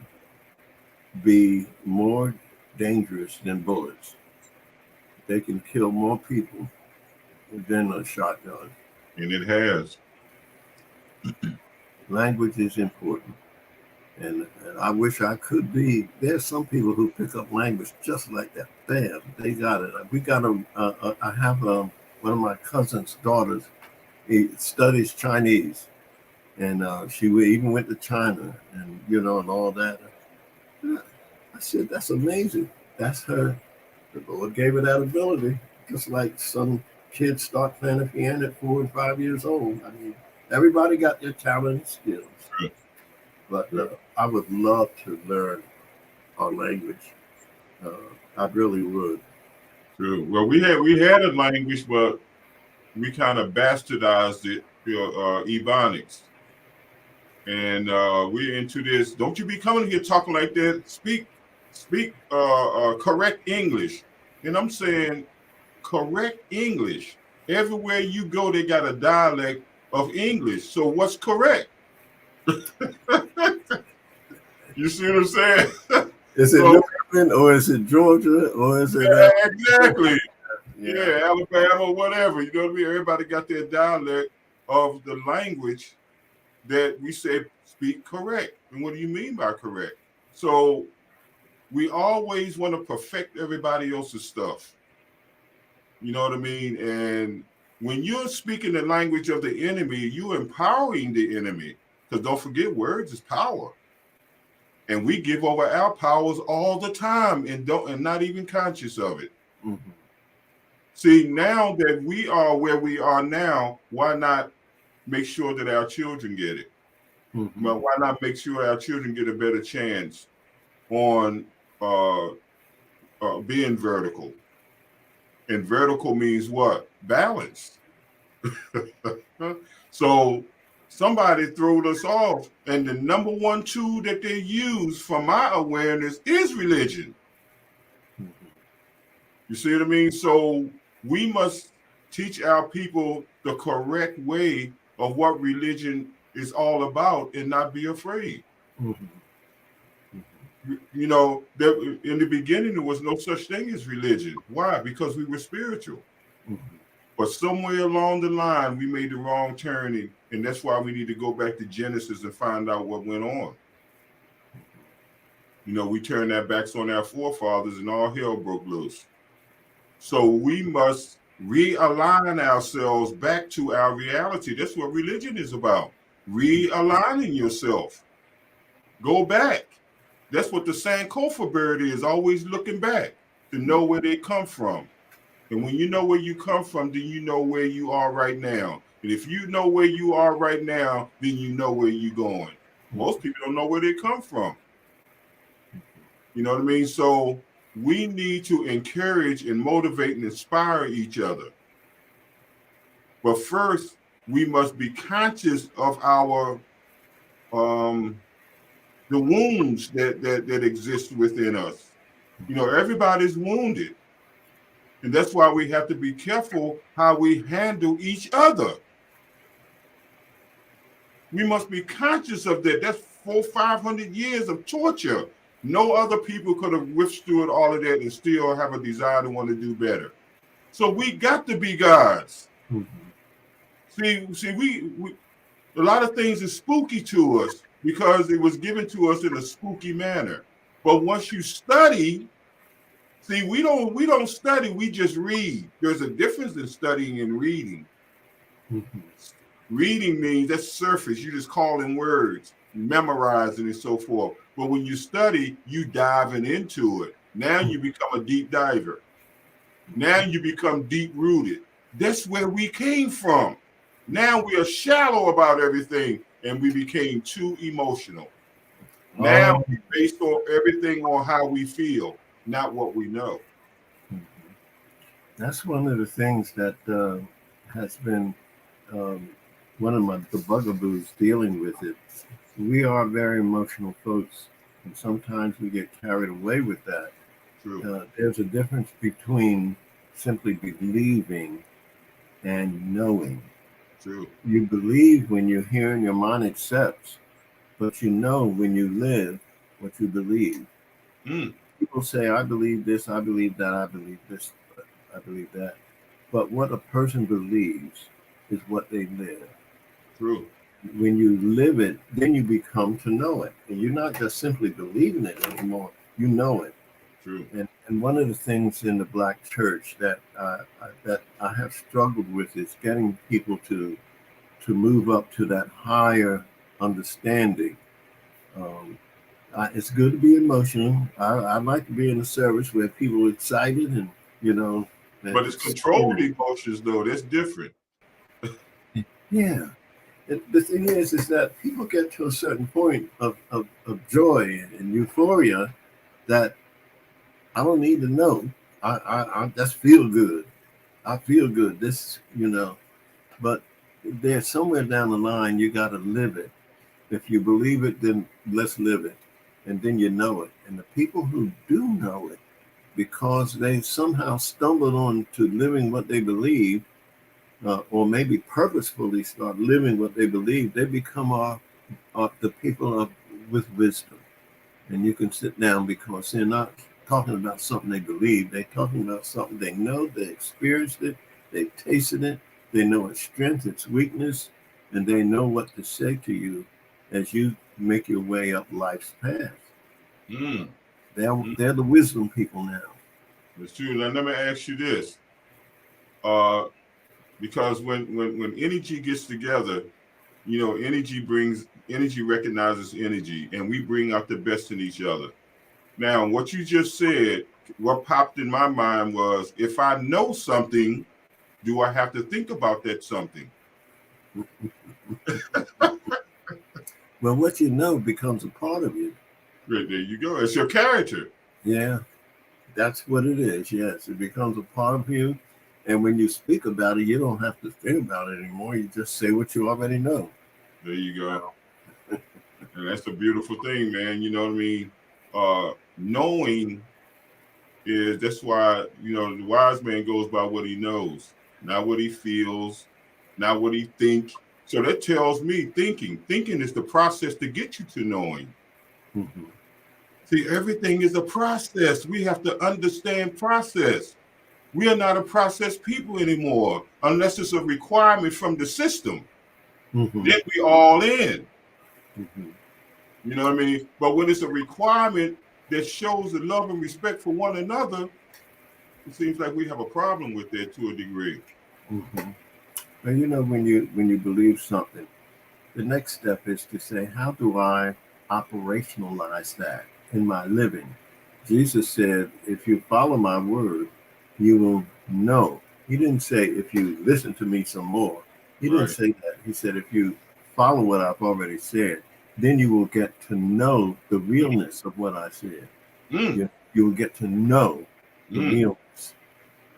be more dangerous than bullets. They can kill more people than a shotgun. And it has. Language is important. And I wish I could be. There's some people who pick up language just like that. Bam, they got it. We got I have one of my cousin's daughters. He studies Chinese, and even went to China, and and all that. I said, that's amazing. That's her. The Lord gave her that ability, just like some kids start playing the piano at 4 and 5 years old. I mean, everybody got their talent and skills, True. but True. I would love to learn our language. Uh, I really would. True. Well, we had a language, but we kind of bastardized it, Ebonics. And we're into this. Don't you be coming here talking like that. Speak correct English. And I'm saying correct English. Everywhere you go, they got a dialect of English. So what's correct? You see what I'm saying? Is it So New England or is it Georgia or is it yeah, exactly. yeah? Yeah, Alabama, whatever. You know what I mean? Everybody got their dialect of the language that we say speak correct. And what do you mean by correct? So we always want to perfect everybody else's stuff. You know what I mean? And when you're speaking the language of the enemy, you're empowering the enemy. Because don't forget, words is power. And we give over our powers all the time and not even conscious of it. Mm-hmm. See, now that we are where we are now, why not make sure that our children get it? Mm-hmm. But why not make sure our children get a better chance on being vertical? And vertical means what? Balance. So somebody threw us off, and the number one tool that they use, from my awareness, is religion. Mm-hmm. You see what I mean? So we must teach our people the correct way of what religion is all about and not be afraid. Mm-hmm. You know, there, in the beginning, there was no such thing as religion. Why? Because we were spiritual. Mm-hmm. But somewhere along the line, we made the wrong turning, and that's why we need to go back to Genesis and find out what went on. You know, we turned our backs on our forefathers, and all hell broke loose. So we must realign ourselves back to our reality. That's what religion is about. Realigning yourself. Go back. That's what the Sankofa bird is, always looking back to know where they come from. And when you know where you come from, then you know where you are right now. And if you know where you are right now, then you know where you're going. Most people don't know where they come from. You know what I mean? So we need to encourage and motivate and inspire each other. But first, we must be conscious of our the wounds that exist within us. You know, everybody's wounded. And that's why we have to be careful how we handle each other. We must be conscious of that. That's 500 years of torture. No other people could have withstood all of that and still have a desire to want to do better. So we got to be gods. Mm-hmm. See, we a lot of things is spooky to us because it was given to us in a spooky manner. But once you study, see, we don't study, we just read. There's a difference in studying and reading. Mm-hmm. Reading means that's surface. You just calling words, memorizing and so forth. But when you study, you diving into it. Now you become a deep diver. Now you become deep rooted. That's where we came from. Now we are shallow about everything, and we became too emotional. Now we based on everything on how we feel, not what we know. That's one of the things that has been one of the bugaboos dealing with it. We are very emotional folks, and sometimes we get carried away with that. There's a difference between simply believing and knowing. True. You believe when you hear and your mind accepts, but you know when you live what you believe. People say, I believe this, I believe that, I believe this, I believe that. But what a person believes is what they live. True. When you live it, then you become to know it. And you're not just simply believing it anymore, you know it. True. And one of the things in the Black church that I have struggled with is getting people to move up to that higher understanding. It's good to be emotional. I like to be in a service where people are excited and, you know. But it's controlled emotions, though. That's different. Yeah. The thing is that people get to a certain point of joy and euphoria that I don't need to know. I just feel good. I feel good. This, you know, but there's somewhere down the line you got to live it. If you believe it, then let's live it, and then you know it. And the people who do know it, because they somehow stumbled on to living what they believe, or maybe purposefully start living what they believe, they become the people with wisdom. And you can sit down because they're not talking about something they believe. They're talking about something they know, they experienced it, they've tasted it, they know its strength, its weakness, and they know what to say to you as you make your way up life's path. They're the wisdom people now. That's true. Now let me ask you this. Because when energy gets together, you know, energy brings energy recognizes energy, and we bring out the best in each other. Now, what you just said, what popped in my mind was, if I know something, do I have to think about that something? Well, what you know becomes a part of you. Right, there you go. It's your character. Yeah, that's what it is. Yes, it becomes a part of you. And when you speak about it, you don't have to think about it anymore. You just say what you already know. There you go. And that's a beautiful thing, man. You know what I mean? Knowing that's why, the wise man goes by what he knows, not what he feels, not what he thinks. So that tells me thinking is the process to get you to knowing. Mm-hmm. See, everything is a process. We have to understand process. We are not a process people anymore, unless it's a requirement from the system. Mm-hmm. Then we all in. Mm-hmm. You know what I mean? But when it's a requirement that shows the love and respect for one another, it seems like we have a problem with that to a degree. Mm-hmm. Well, when you believe something, the next step is to say, how do I operationalize that in my living? Jesus said, if you follow my word, you will know. He didn't say, if you listen to me some more. He didn't say that. He said, if you follow what I've already said, then you will get to know the realness of what I said. You will get to know the realness.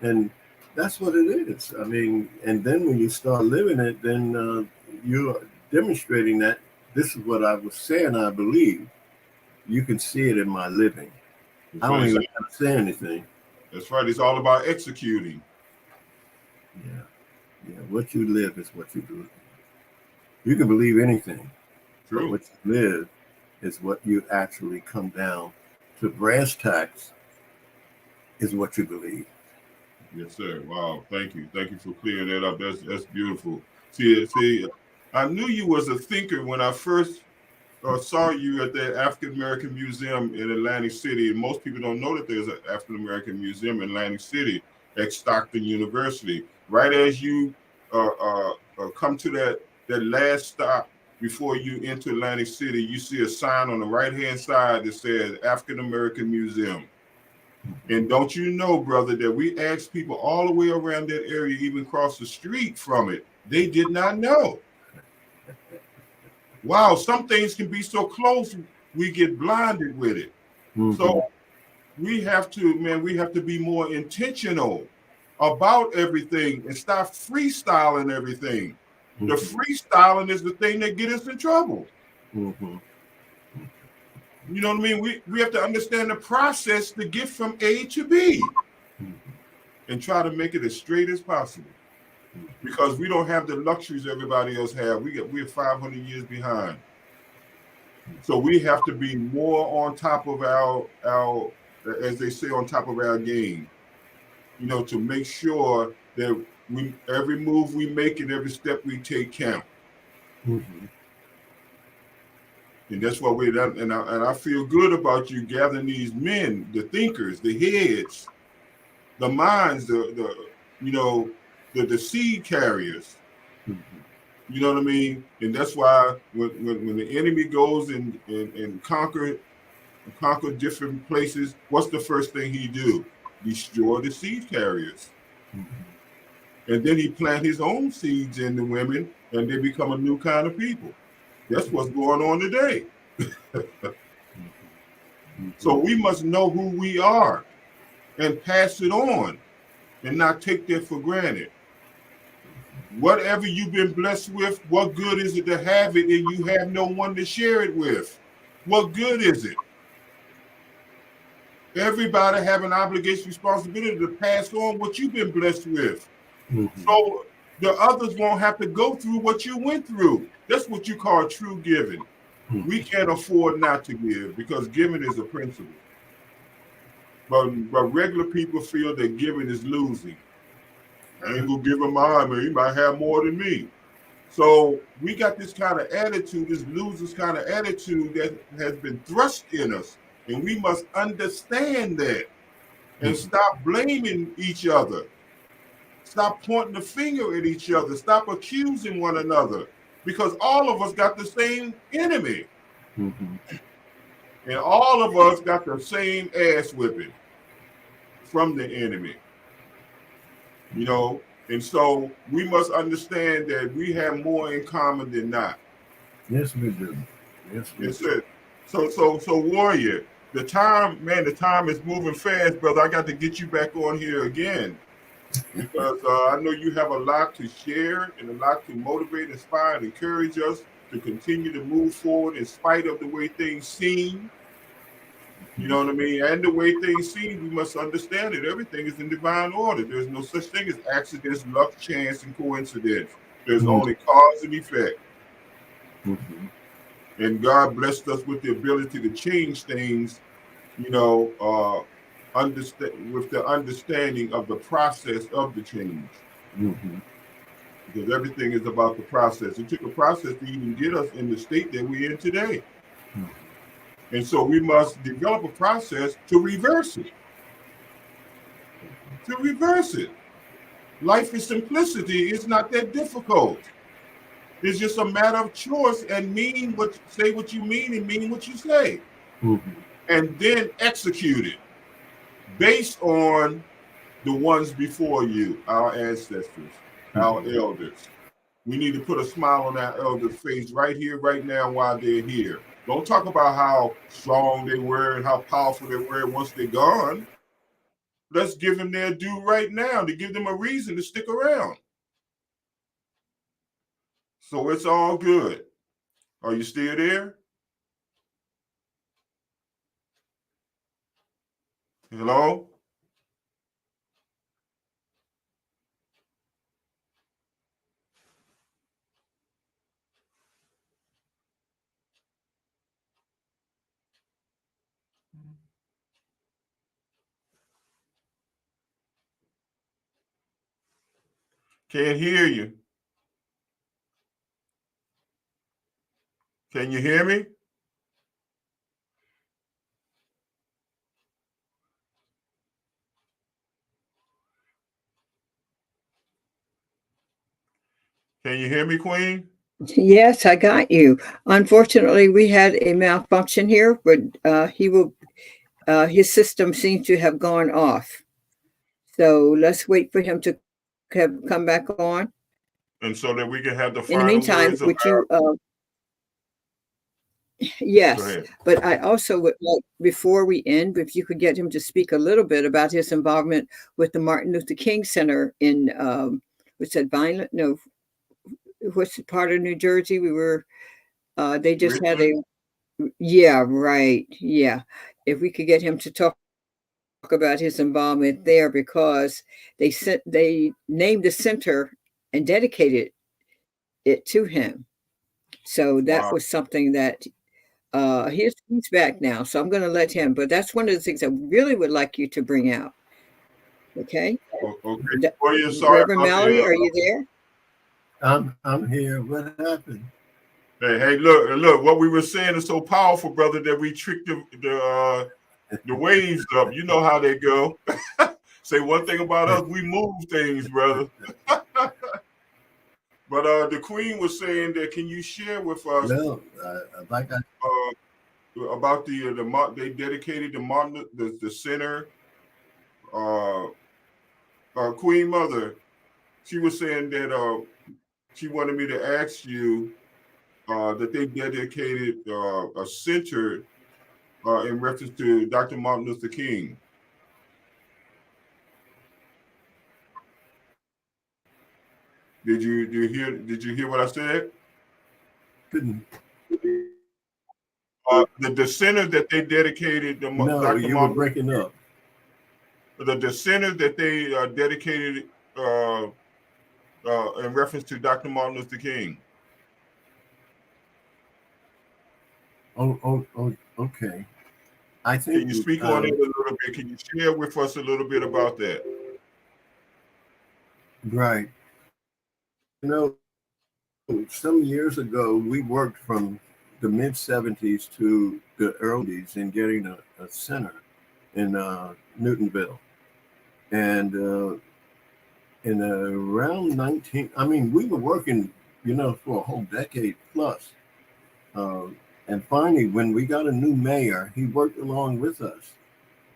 And that's what it is. I mean, and then when you start living it, then you're demonstrating that this is what I was saying I believe. You can see it in my living. I don't even have to say anything. That's right. It's all about executing. Yeah. What you live is what you do. You can believe anything. True. But what you live is what you actually come down to. Brass tacks is what you believe. Yes, sir. Wow. Thank you. Thank you for clearing that up. That's beautiful. See, I knew you was a thinker when I first saw you at the African American Museum in Atlantic City. And most people don't know that there's an African American Museum in Atlantic City at Stockton University. Right as you come to that last stop before you enter Atlantic City, you see a sign on the right-hand side that says African American Museum. And don't you know, brother, that we asked people all the way around that area, even across the street from it, they did not know. Wow, some things can be so close, we get blinded with it. Mm-hmm. So we have to be more intentional about everything and stop freestyling everything. Mm-hmm. The freestyling is the thing that gets us in trouble. Mm-hmm. You know what I mean? We have to understand the process to get from A to B and try to make it as straight as possible. Because we don't have the luxuries everybody else have. We're 500 years behind. So we have to be more on top of our as they say, on top of our game, to make sure that every move we make and every step we take count. Mm-hmm. And that's what and I feel good about you gathering these men, the thinkers, the heads, the minds, the seed carriers. Mm-hmm. You know what I mean? And that's why when the enemy goes and conquer different places, what's the first thing he do? Destroy the seed carriers. Mm-hmm. And then he plant his own seeds in the women, and they become a new kind of people. That's what's going on today. Mm-hmm. So we must know who we are and pass it on and not take that for granted. Whatever you've been blessed with, what good is it to have it and you have no one to share it with? What good is it? Everybody have an obligation, responsibility to pass on what you've been blessed with. Mm-hmm. So the others won't have to go through what you went through. That's what you call true giving. Mm-hmm. We can't afford not to give because giving is a principle. But regular people feel that giving is losing. I ain't gonna give him mine, man. He might have more than me. So we got this kind of attitude, this loser's kind of attitude that has been thrust in us. And we must understand that and stop blaming each other. Stop pointing the finger at each other. Stop accusing one another. because all of us got the same enemy. Mm-hmm. And all of us got the same ass whipping from the enemy. You know, and so we must understand that we have more in common than not. Yes, we do. Yes, we Yes, do. sir. So warrior, the time is moving fast, brother. I got to get you back on here again because I know you have a lot to share and a lot to motivate, inspire, and encourage us to continue to move forward in spite of the way things seem. You know what I mean? And the way things seem, we must understand that everything is in divine order. There's no such thing as accidents, luck, chance, and coincidence. There's only cause and effect. Mm-hmm. And God blessed us with the ability to change things, you know, understand with the understanding of the process of the change. Mm-hmm. Because everything is about the process. It took a process to even get us in the state that we're in today. Mm-hmm. And so we must develop a process to reverse it. To reverse it. Life is simplicity. It's not that difficult. It's just a matter of choice and say what you mean and mean what you say. Mm-hmm. And then execute it based on the ones before you, our ancestors, our elders. We need to put a smile on our elders' face right here, right now, while they're here. Don't talk about how strong they were and how powerful they were once they're gone. Let's give them their due right now to give them a reason to stick around. So it's all good. Are you still there? Hello? Can't hear you. Can you hear me? Can you hear me, Queen? Yes, I got you. Unfortunately, we had a malfunction here, but his system seems to have gone off. So let's wait for him to come back on. And so that we can have the In the final meantime, words of would you, yes, Go ahead. but I also would like, before we end, if you could get him to speak a little bit about his involvement with the Martin Luther King Center in, what's that, Vineland? No, what's the part of New Jersey? They just had Richmond? yeah, right. Yeah. If we could get him to talk about his involvement there because they named the center and dedicated it to him. So that Wow. was something that he's back now. So I'm gonna let him, but that's one of the things I really would like you to bring out. Okay. Okay. Well, sorry Reverend about Mallory, the are you there? I'm here. What happened? Hey, look, what we were saying is so powerful, brother, that we tricked the waves up. You know how they go. Say one thing about us, we move things, brother. But the Queen was saying that can you share with us Well, like I about they dedicated the center Queen Mother. She was saying that she wanted me to ask you that they dedicated a center in reference to Dr. Martin Luther King. Did you hear what I said? couldn't. The center that they dedicated to No, Dr. you were Martin, breaking up. the center that they dedicated in reference to Dr. Martin Luther King. Oh, okay. I think Can you speak on it a little bit? Can you share with us a little bit about that? right. You know, some years ago, we worked from the mid 70s to the early 80s in getting a center in Newtonville. And in around 19, I mean, we were working for a whole decade plus. And finally, when we got a new mayor, he worked along with us,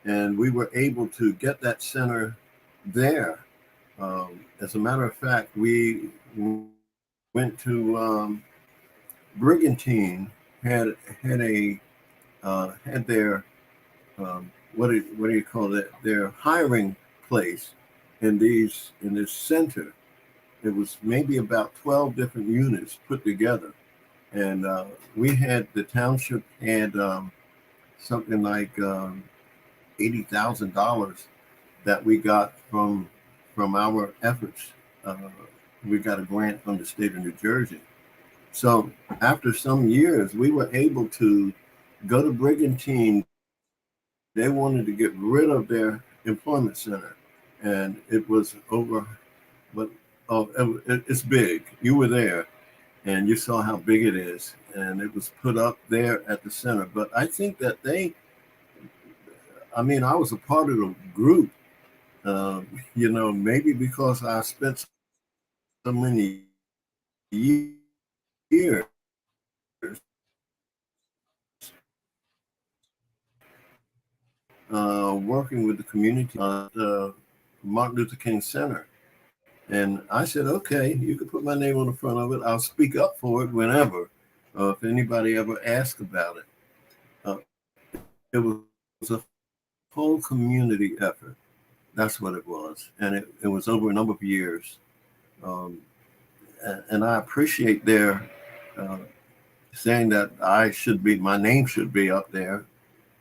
and we were able to get that center there. As a matter of fact, we went to Brigantine had their what do you call it? Their hiring place in this center. It was maybe about 12 different units put together, and the township had something like $80,000 that we got from our efforts. Uh, we got a grant from the state of New Jersey. So after some years, we were able to go to Brigantine. They wanted to get rid of their employment center, and it was over. But it's big. You were there, and you saw how big it is, and it was put up there at the center. But I think that I was a part of the group. Maybe because I spent so many years working with the community the Martin Luther King Center. And I said, okay, you can put my name on the front of it. I'll speak up for it whenever, if anybody ever asks about it. It was a whole community effort. That's what it was. And it was over a number of years. Um, and I appreciate their saying that my name should be up there.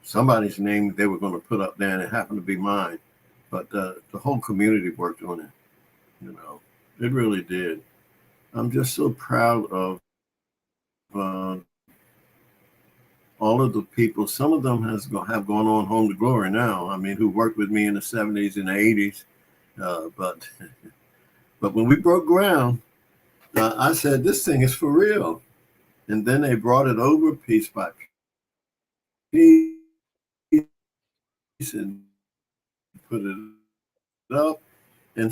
Somebody's name they were going to put up there, and it happened to be mine. But the whole community worked on it. It really did. I'm just so proud of uh, all of the people. Some of them have gone on home to glory now. I mean, who worked with me in the 70s and the 80s. But but when we broke ground, I said, this thing is for real. And then they brought it over piece by piece and put it up. And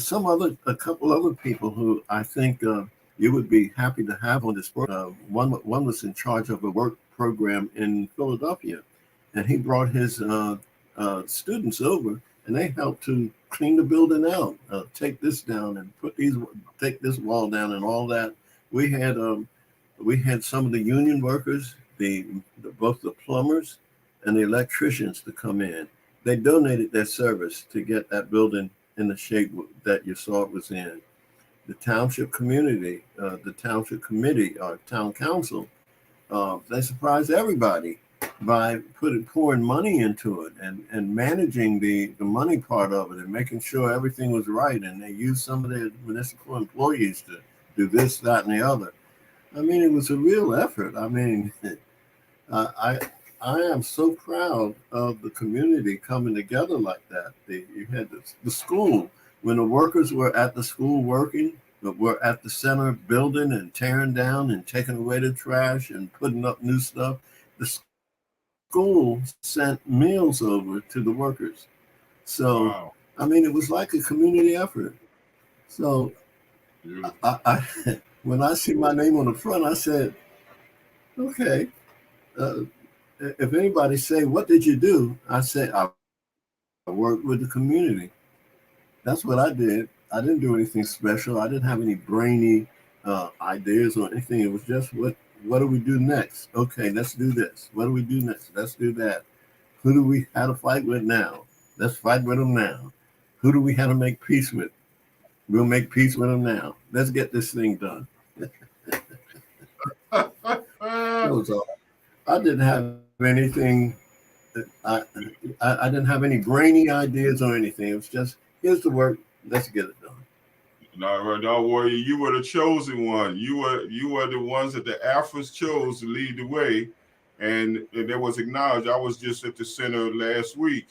a couple other people who I think you would be happy to have on this program. One was in charge of a work program in Philadelphia, and he brought his students over, and they helped to clean the building out, take this down, and take this wall down, and all that. We had some of the union workers, both the plumbers and the electricians to come in. They donated their service to get that building in the shape that you saw it was in. The township community, the township committee, or town council, they surprised everybody by pouring money into it and managing the money part of it and making sure everything was right. And they used some of their municipal employees to do this, that, and the other. I mean, it was a real effort. I mean, I am so proud of the community coming together like that. You had the school, when the workers were at the school working, but were at the center building and tearing down and taking away the trash and putting up new stuff. The school sent meals over to the workers. So, Wow. I mean, it was like a community effort. So, when I see my name on the front, I said, okay. Uh, if anybody say, what did you do? I say, I worked with the community. That's what I did. I didn't do anything special. I didn't have any brainy ideas or anything. It was just, what do we do next? Okay, let's do this. What do we do next? Let's do that. Who do we have to fight with now? Let's fight with them now. Who do we have to make peace with? We'll make peace with them now. Let's get this thing done. That was all. I didn't have anything. I didn't have any brainy ideas or anything. It was just, here's the work. Let's get it done. No, warrior, you were the chosen one. You were the ones that the Alphas chose to lead the way, and that was acknowledged. I was just at the center last week,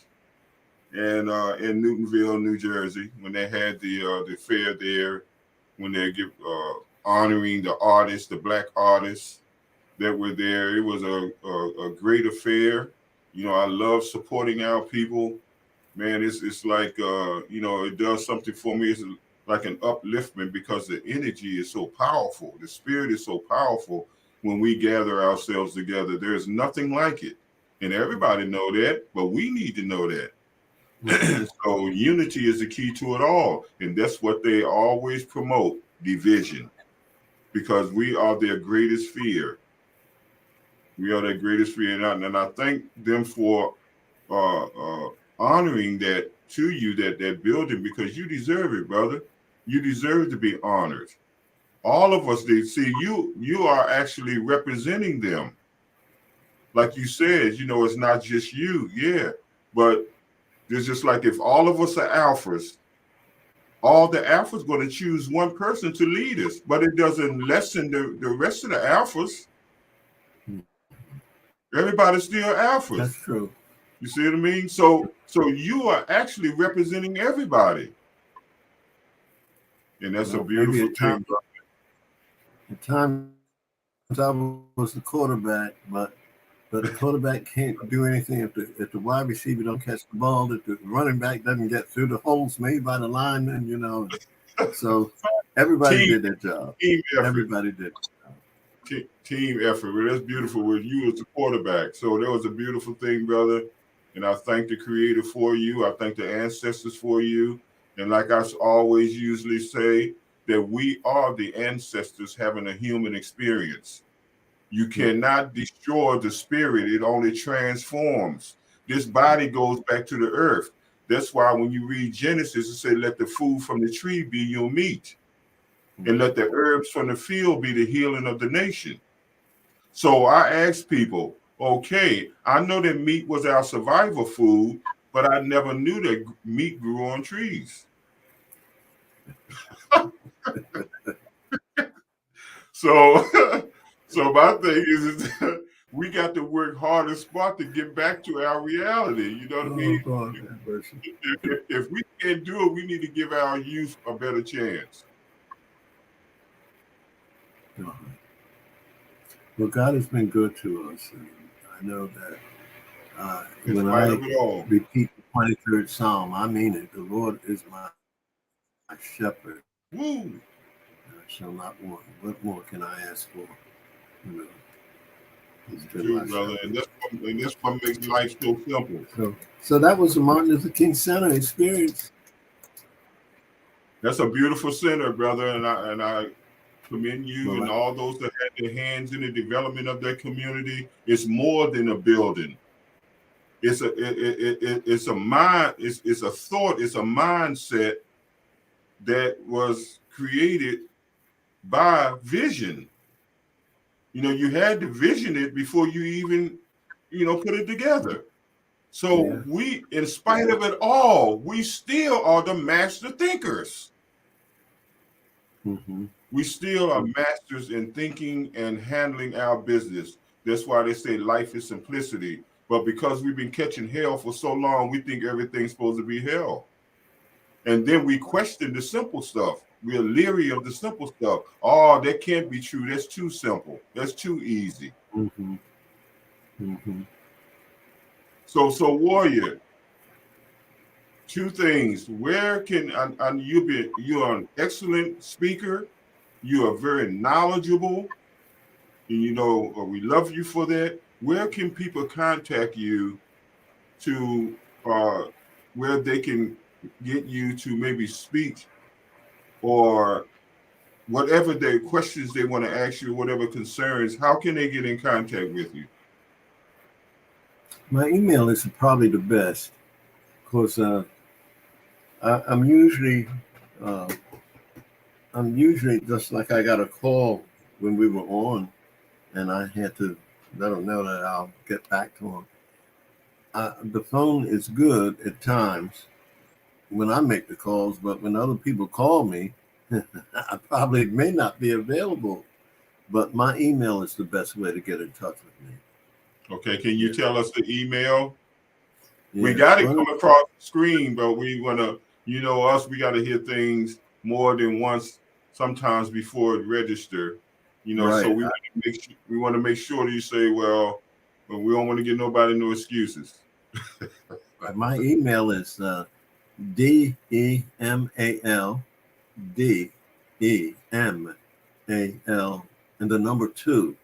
and in Newtonville, New Jersey, when they had the fair there, when they honoring the artists, the Black artists that were there. It was a great affair. I love supporting our people. Man, it's like it does something for me. It's like an upliftment because the energy is so powerful. The spirit is so powerful when we gather ourselves together. There's nothing like it. And everybody know that, but we need to know that. So unity is the key to it all. And that's what they always promote, division, because we are their greatest fear. We are their greatest fear. And I thank them for honoring that to you, that building, because you deserve it, brother. You deserve to be honored. All of us, they see you are actually representing them. Like you said, it's not just you, yeah. But it's just like if all of us are alphas, all the alphas going to choose one person to lead us, but it doesn't lessen the rest of the alphas. Everybody's still alphas. That's true. You see what I mean? So you are actually representing everybody. And that's a beautiful thing. At times I was the quarterback, but the quarterback can't do anything if the wide receiver don't catch the ball, if the running back doesn't get through the holes made by the lineman, So everybody did their job. Everybody did. Team effort. Well, that's beautiful with you as the quarterback. So that was a beautiful thing, brother. And I thank the Creator for you. I thank the ancestors for you. And like I always usually say, that we are the ancestors having a human experience. You cannot destroy the spirit. It only transforms. This body goes back to the earth. That's why when you read Genesis, it says, let the food from the tree be your meat. And let the herbs from the field be the healing of the nation. So I ask people, okay, I know that meat was our survival food, but I never knew that meat grew on trees. So my thing is we got to work hard and smart to get back to our reality. You know what I mean? If we can't do it, we need to give our youth a better chance. Well, God has been good to us. And I know that when I repeat the 23rd Psalm, I mean it. The Lord is my shepherd. Woo! I shall not want. What more can I ask for? It's true, brother. And that's what makes life so simple. So that was the Martin Luther King Center experience. That's a beautiful center, brother. And I commend you and all those that had their hands in the development of their community. It's more than a building. It's a mind. It's a thought. It's a mindset that was created by vision. You had to vision it before you even, put it together. So we, in spite of it all, we still are the master thinkers. Mm-hmm. We still are masters in thinking and handling our business. That's why they say life is simplicity. But because we've been catching hell for so long, we think everything's supposed to be hell. And then we question the simple stuff. We're leery of the simple stuff. Oh, that can't be true. That's too simple. That's too easy. Mm-hmm. Mm-hmm. So warrior, two things. Where can and you're an excellent speaker. You are very knowledgeable. And we love you for that. Where can people contact you to where they can get you to maybe speak or whatever their questions they want to ask you, whatever concerns, how can they get in contact with you? My email is probably the best because I'm usually just like I got a call when we were on, and I had to let them know that I'll get back to them. The phone is good at times when I make the calls, but when other people call me, I probably may not be available. But my email is the best way to get in touch with me. Okay, can you tell us the email? Yeah. We got it come across the screen, but we want to, us, we got to hear things more than once, sometimes before it register. Right. So we want to make sure that you say, well, we don't want to give nobody no excuses. My email is DEMAL DEMAL and the number 2,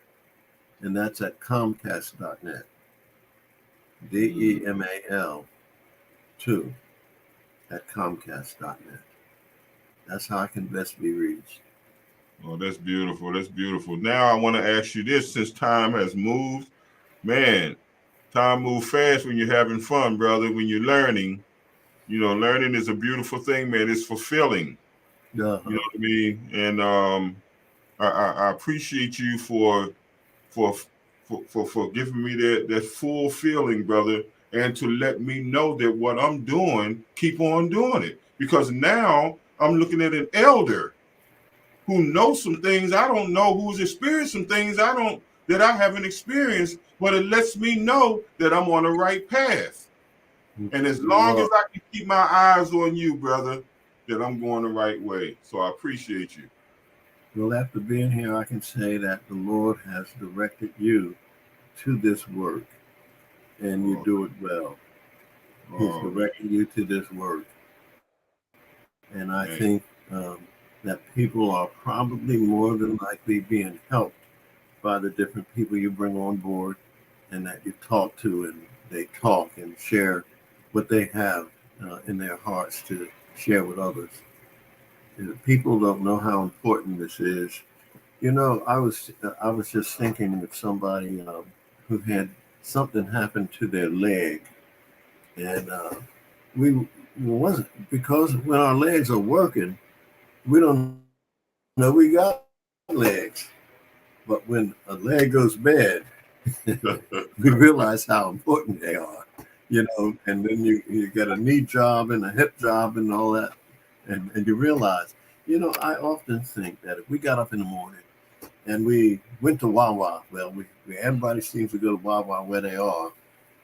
and that's at Comcast.net. DEMAL 2 at Comcast.net. That's how I can best be reached. Oh, that's beautiful. That's beautiful. Now I want to ask you this, since time has moved, man, time moves fast when you're having fun, brother, when you're learning. You know, learning is a beautiful thing, man. It's fulfilling. Uh-huh. You know what I mean? And I appreciate you for giving me that full feeling, brother, and to let me know that what I'm doing, keep on doing it. Because now I'm looking at an elder who knows some things I don't know, who's experienced some things that I haven't experienced, but it lets me know that I'm on the right path. And as long as I can keep my eyes on you, brother, that I'm going the right way. So I appreciate you. Well, after being here, I can say that the Lord has directed you to this work, and you do it well. He's directing you to this work. And I think that people are probably more than likely being helped by the different people you bring on board and that you talk to, and they talk and share what they have in their hearts to share with others. People don't know how important this is. You know, I was just thinking of somebody who had something happen to their leg, and we wasn't, because when our legs are working, we don't know we got legs. But when a leg goes bad, we realize how important they are, you know, and then you get a knee job and a hip job and all that. And you realize, you know, I often think that if we got up in the morning and we went to Wawa, well, everybody seems to go to Wawa where they are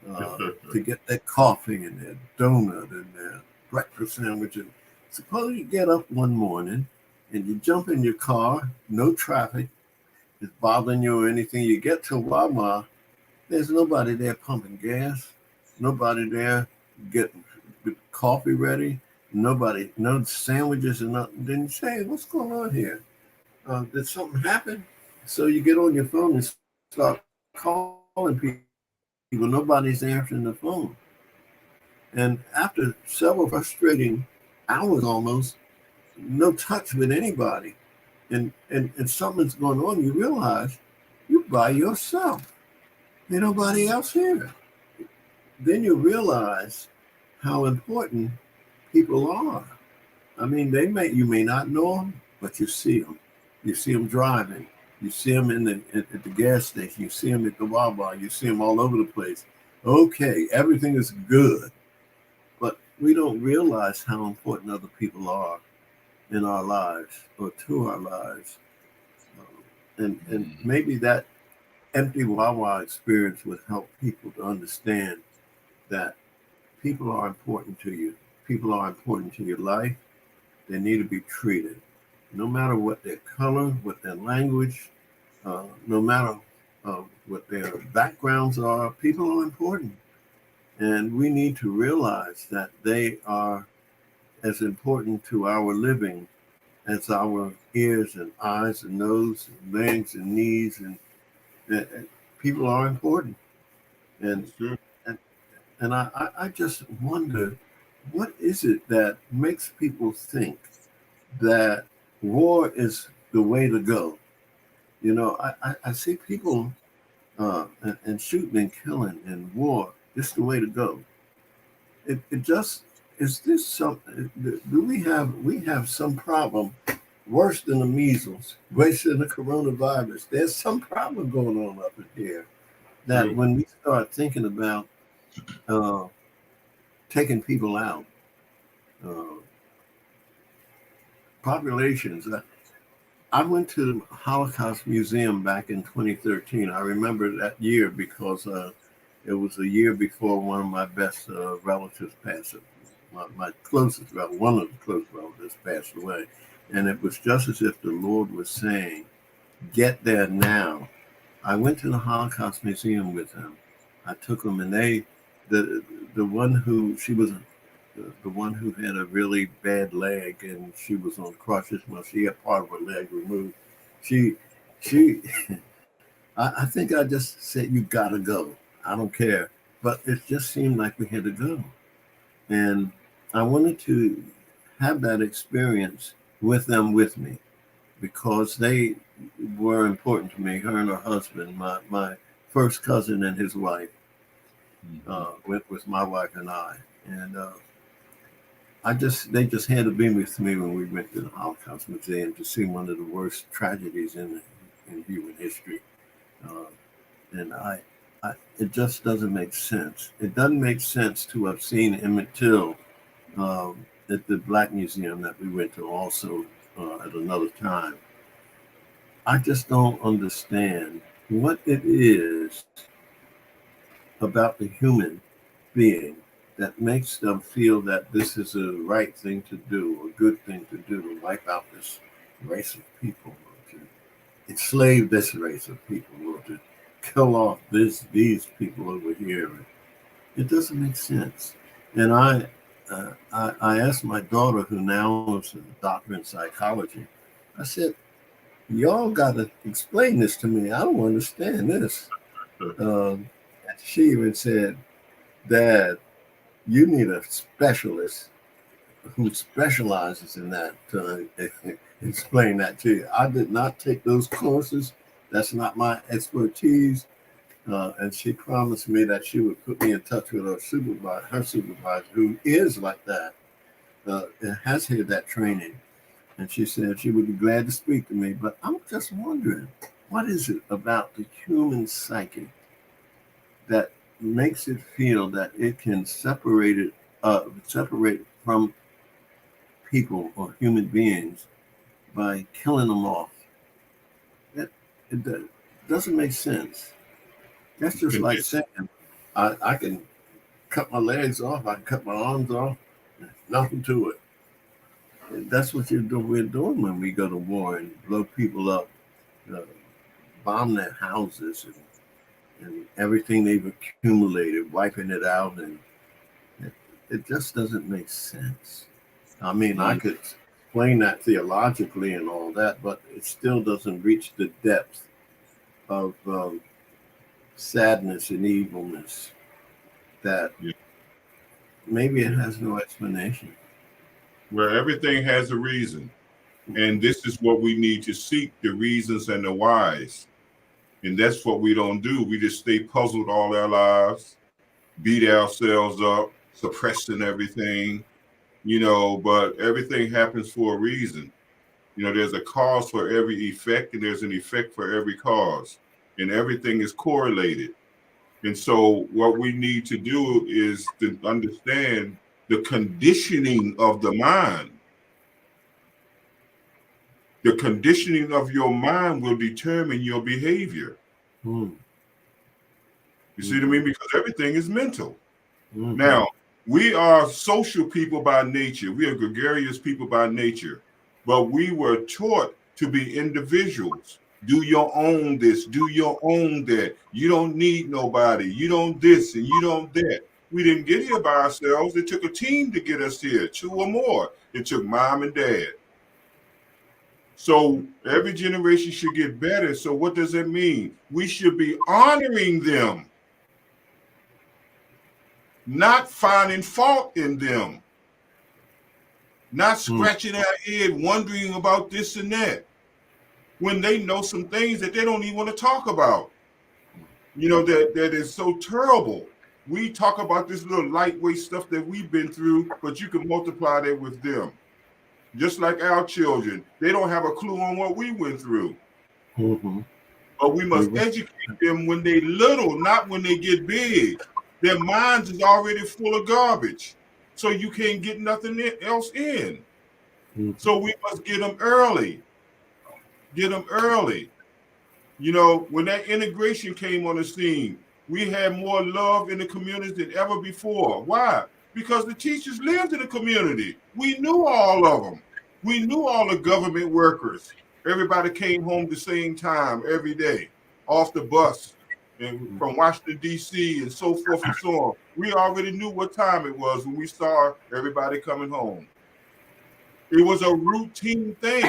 to get their coffee and their donut and their breakfast sandwich. And suppose you get up one morning and you jump in your car, no traffic is bothering you or anything. You get to Wawa, there's nobody there pumping gas, nobody there getting coffee ready, nobody, no sandwiches and nothing. Then you say, what's going on here? Did something happen? So you get on your phone and start calling people. Nobody's answering the phone. And after several frustrating hours almost, no touch with anybody, and something's going on, you realize you're by yourself. There's nobody else here. Then you realize how important people are. I mean, you may not know them, but you see them. You see them driving. You see them at the gas station. You see them at the Wawa. You see them all over the place. Okay, everything is good. But we don't realize how important other people are in our lives or to our lives. And maybe that empty Wawa experience would help people to understand that people are important to you. People are important to your life. They need to be treated. No matter what their color, what their language, no matter what their backgrounds are, people are important. And we need to realize that they are as important to our living as our ears and eyes and nose and legs and knees. And people are important. And I just wonder, what is it that makes people think that war is the way to go? You know, I see people and shooting and killing and war, just the way to go. It just, is this something? Do we have some problem worse than the measles, worse than the coronavirus? There's some problem going on up in here that when we start thinking about taking people out, populations. I went to the Holocaust Museum back in 2013. I remember that year because it was a year before one of my best relatives passed. My closest relative, one of the close relatives passed away. And it was just as if the Lord was saying, get there now. I went to the Holocaust Museum with him. I took them, and the one who, she was the one who had a really bad leg and she was on crutches. Well, she had part of her leg removed. She, she, I think I just said, you gotta go. I don't care. But it just seemed like we had to go. And I wanted to have that experience with them with me because they were important to me, her and her husband, my first cousin and his wife, went with my wife and I. And they just had to be with me when we went to the Holocaust Museum to see one of the worst tragedies in human history. Uh, and it just doesn't make sense. It doesn't make sense to have seen Emmett Till at the Black Museum that we went to also at another time. I just don't understand what it is about the human being that makes them feel that this is a right thing to do, a good thing to do, to wipe out this race of people, or to enslave this race of people, or to kill off these people over here. It doesn't make sense. And I asked my daughter, who now is a doctor in psychology, I said, y'all got to explain this to me. I don't understand this. She even said, Dad, you need a specialist who specializes in that to explain that to you. I did not take those courses. That's not my expertise. And she promised me that she would put me in touch with her supervisor, who is like that, and has had that training. And she said she would be glad to speak to me. But I'm just wondering, what is it about the human psyche that makes it feel that it can separate from people or human beings by killing them off? It doesn't make sense. That's just like saying I can cut my legs off, I can cut my arms off, nothing to it. And that's what we're doing when we go to war and blow people up, bomb their houses and everything they've accumulated, wiping it out, and it just doesn't make sense. I mean, I could explain that theologically and all that, but it still doesn't reach the depth of sadness and evilness that maybe it has no explanation. Well, everything has a reason. And this is what we need to seek, the reasons and the whys. And that's what we don't do. We just stay puzzled all our lives, beat ourselves up, suppressing everything, but everything happens for a reason. There's a cause for every effect, and there's an effect for every cause, and everything is correlated. And so what we need to do is to understand the conditioning of the mind. The conditioning of your mind will determine your behavior. You see what I mean? Because everything is mental. Now, we are social people by nature. We are gregarious people by nature. But we were taught to be individuals. Do your own this, do your own that. You don't need nobody. You don't this and you don't that. We didn't get here by ourselves. It took a team to get us here, 2 or more. It took mom and dad. So every generation should get better. So what does that mean? We should be honoring them, not finding fault in them, not scratching our head, wondering about this and that, when they know some things that they don't even want to talk about. That is so terrible. We talk about this little lightweight stuff that we've been through, but you can multiply that with them. Just like our children, they don't have a clue on what we went through. But we must educate them when they're little, not when they get big. Their minds is already full of garbage, so you can't get nothing else in. So we must get them early. Get them early. When that integration came on the scene, we had more love in the communities than ever before. Why? Because the teachers lived in the community. We knew all of them. We knew all the government workers. Everybody came home the same time every day, off the bus, and from Washington, D.C., and so forth and so on. We already knew what time it was when we saw everybody coming home. It was a routine thing.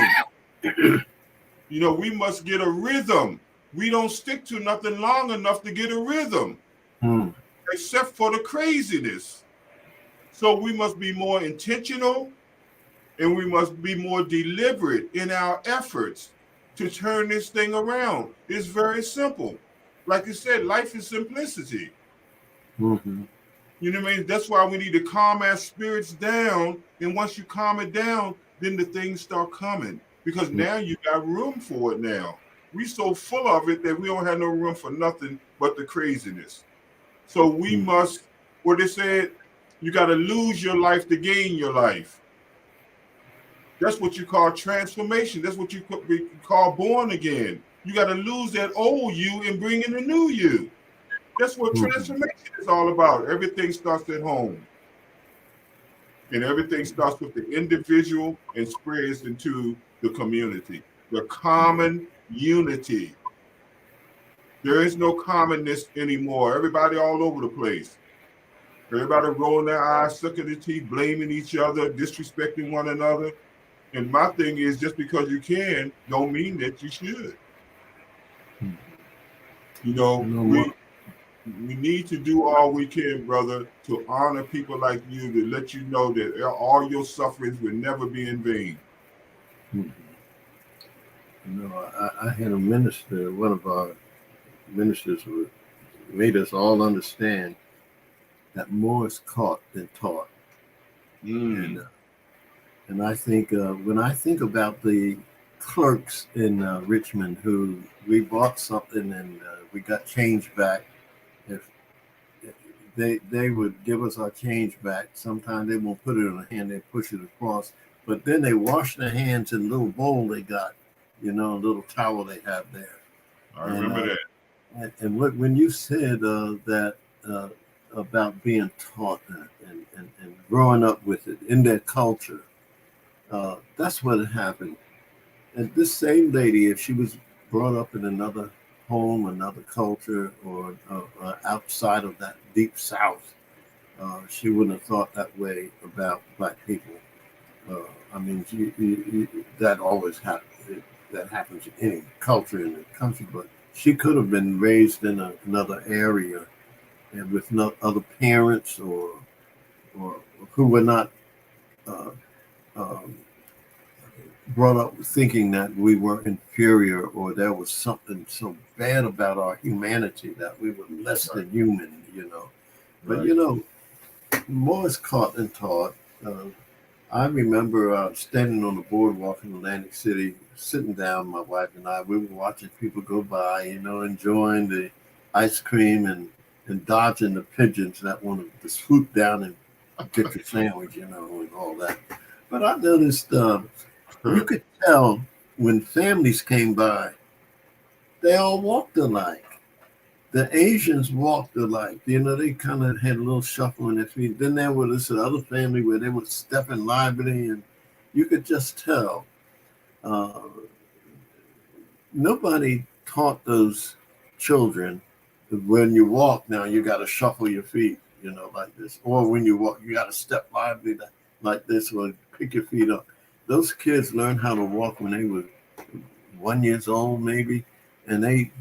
You know, we must get a rhythm. We don't stick to nothing long enough to get a rhythm, except for the craziness. So we must be more intentional, and we must be more deliberate in our efforts to turn this thing around. It's very simple. Like you said, life is simplicity. Mm-hmm. You know what I mean? That's why we need to calm our spirits down. And once you calm it down, then the things start coming. Because now you got room for it now. We so full of it that we don't have no room for nothing but the craziness. So we must, what they said, you got to lose your life to gain your life. That's what you call transformation. That's what you call born again. You got to lose that old you and bring in the new you. That's what transformation is all about. Everything starts at home. And everything starts with the individual and spreads into the community. The common unity. There is no commonness anymore. Everybody all over the place. Everybody rolling their eyes, sucking their teeth, blaming each other, disrespecting one another. And my thing is, just because you can, don't mean that you should. You know, we need to do all we can, brother, to honor people like you, to let you know that all your sufferings will never be in vain. You know, I had a minister, one of our ministers who made us all understand that more is caught than taught. And I think when I think about the clerks in Richmond who we bought something and we got change back, if they would give us our change back, sometimes they won't put it in a hand, they push it across, but then they wash their hands in a little bowl they got, you know, a little towel they have there. I remember that. And when you said that about being taught and growing up with it in their culture, that's what happened. And this same lady, if she was brought up in another home, another culture, or outside of that deep South, she wouldn't have thought that way about Black people. I mean, that always happens. That happens in any culture in the country, but she could have been raised in another area and with no other parents or who were not brought up thinking that we were inferior or there was something so bad about our humanity that we were less than human, you know. But, you know, more is caught than taught. I remember standing on the boardwalk in Atlantic City, sitting down, my wife and I, we were watching people go by, you know, enjoying the ice cream and dodging the pigeons that wanted to swoop down and get your sandwich, you know, and all that. But I noticed you could tell when families came by, they all walked alike. The Asians walked alike. You know, they kind of had a little shuffle in their feet. Then there was this other family where they would step in lively, and you could just tell. Nobody taught those children that when you walk now, you got to shuffle your feet, you know, like this. Or when you walk, you got to step lively like this or pick your feet up. Those kids learned how to walk when they were 1 year old, maybe, and they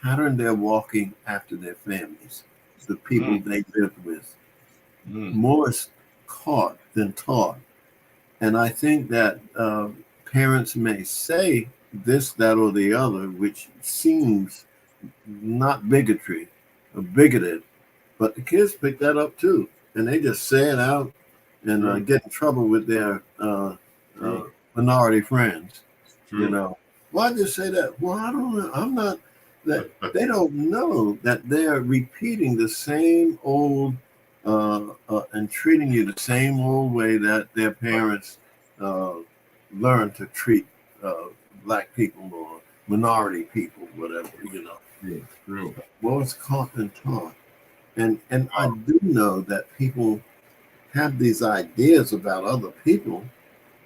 patterned their walking after their families, the people they lived with. More is caught than taught. And I think that parents may say this, that, or the other, which seems not bigotry or bigoted, but the kids pick that up too. And they just say it out and get in trouble with their minority friends. You know, why did you say that? Well, I don't know. I'm not that. They don't know that they're repeating the same old and treating you the same old way that their parents learned to treat Black people or minority people, whatever, you know. Well, it's caught and taught. And I do know that people have these ideas about other people,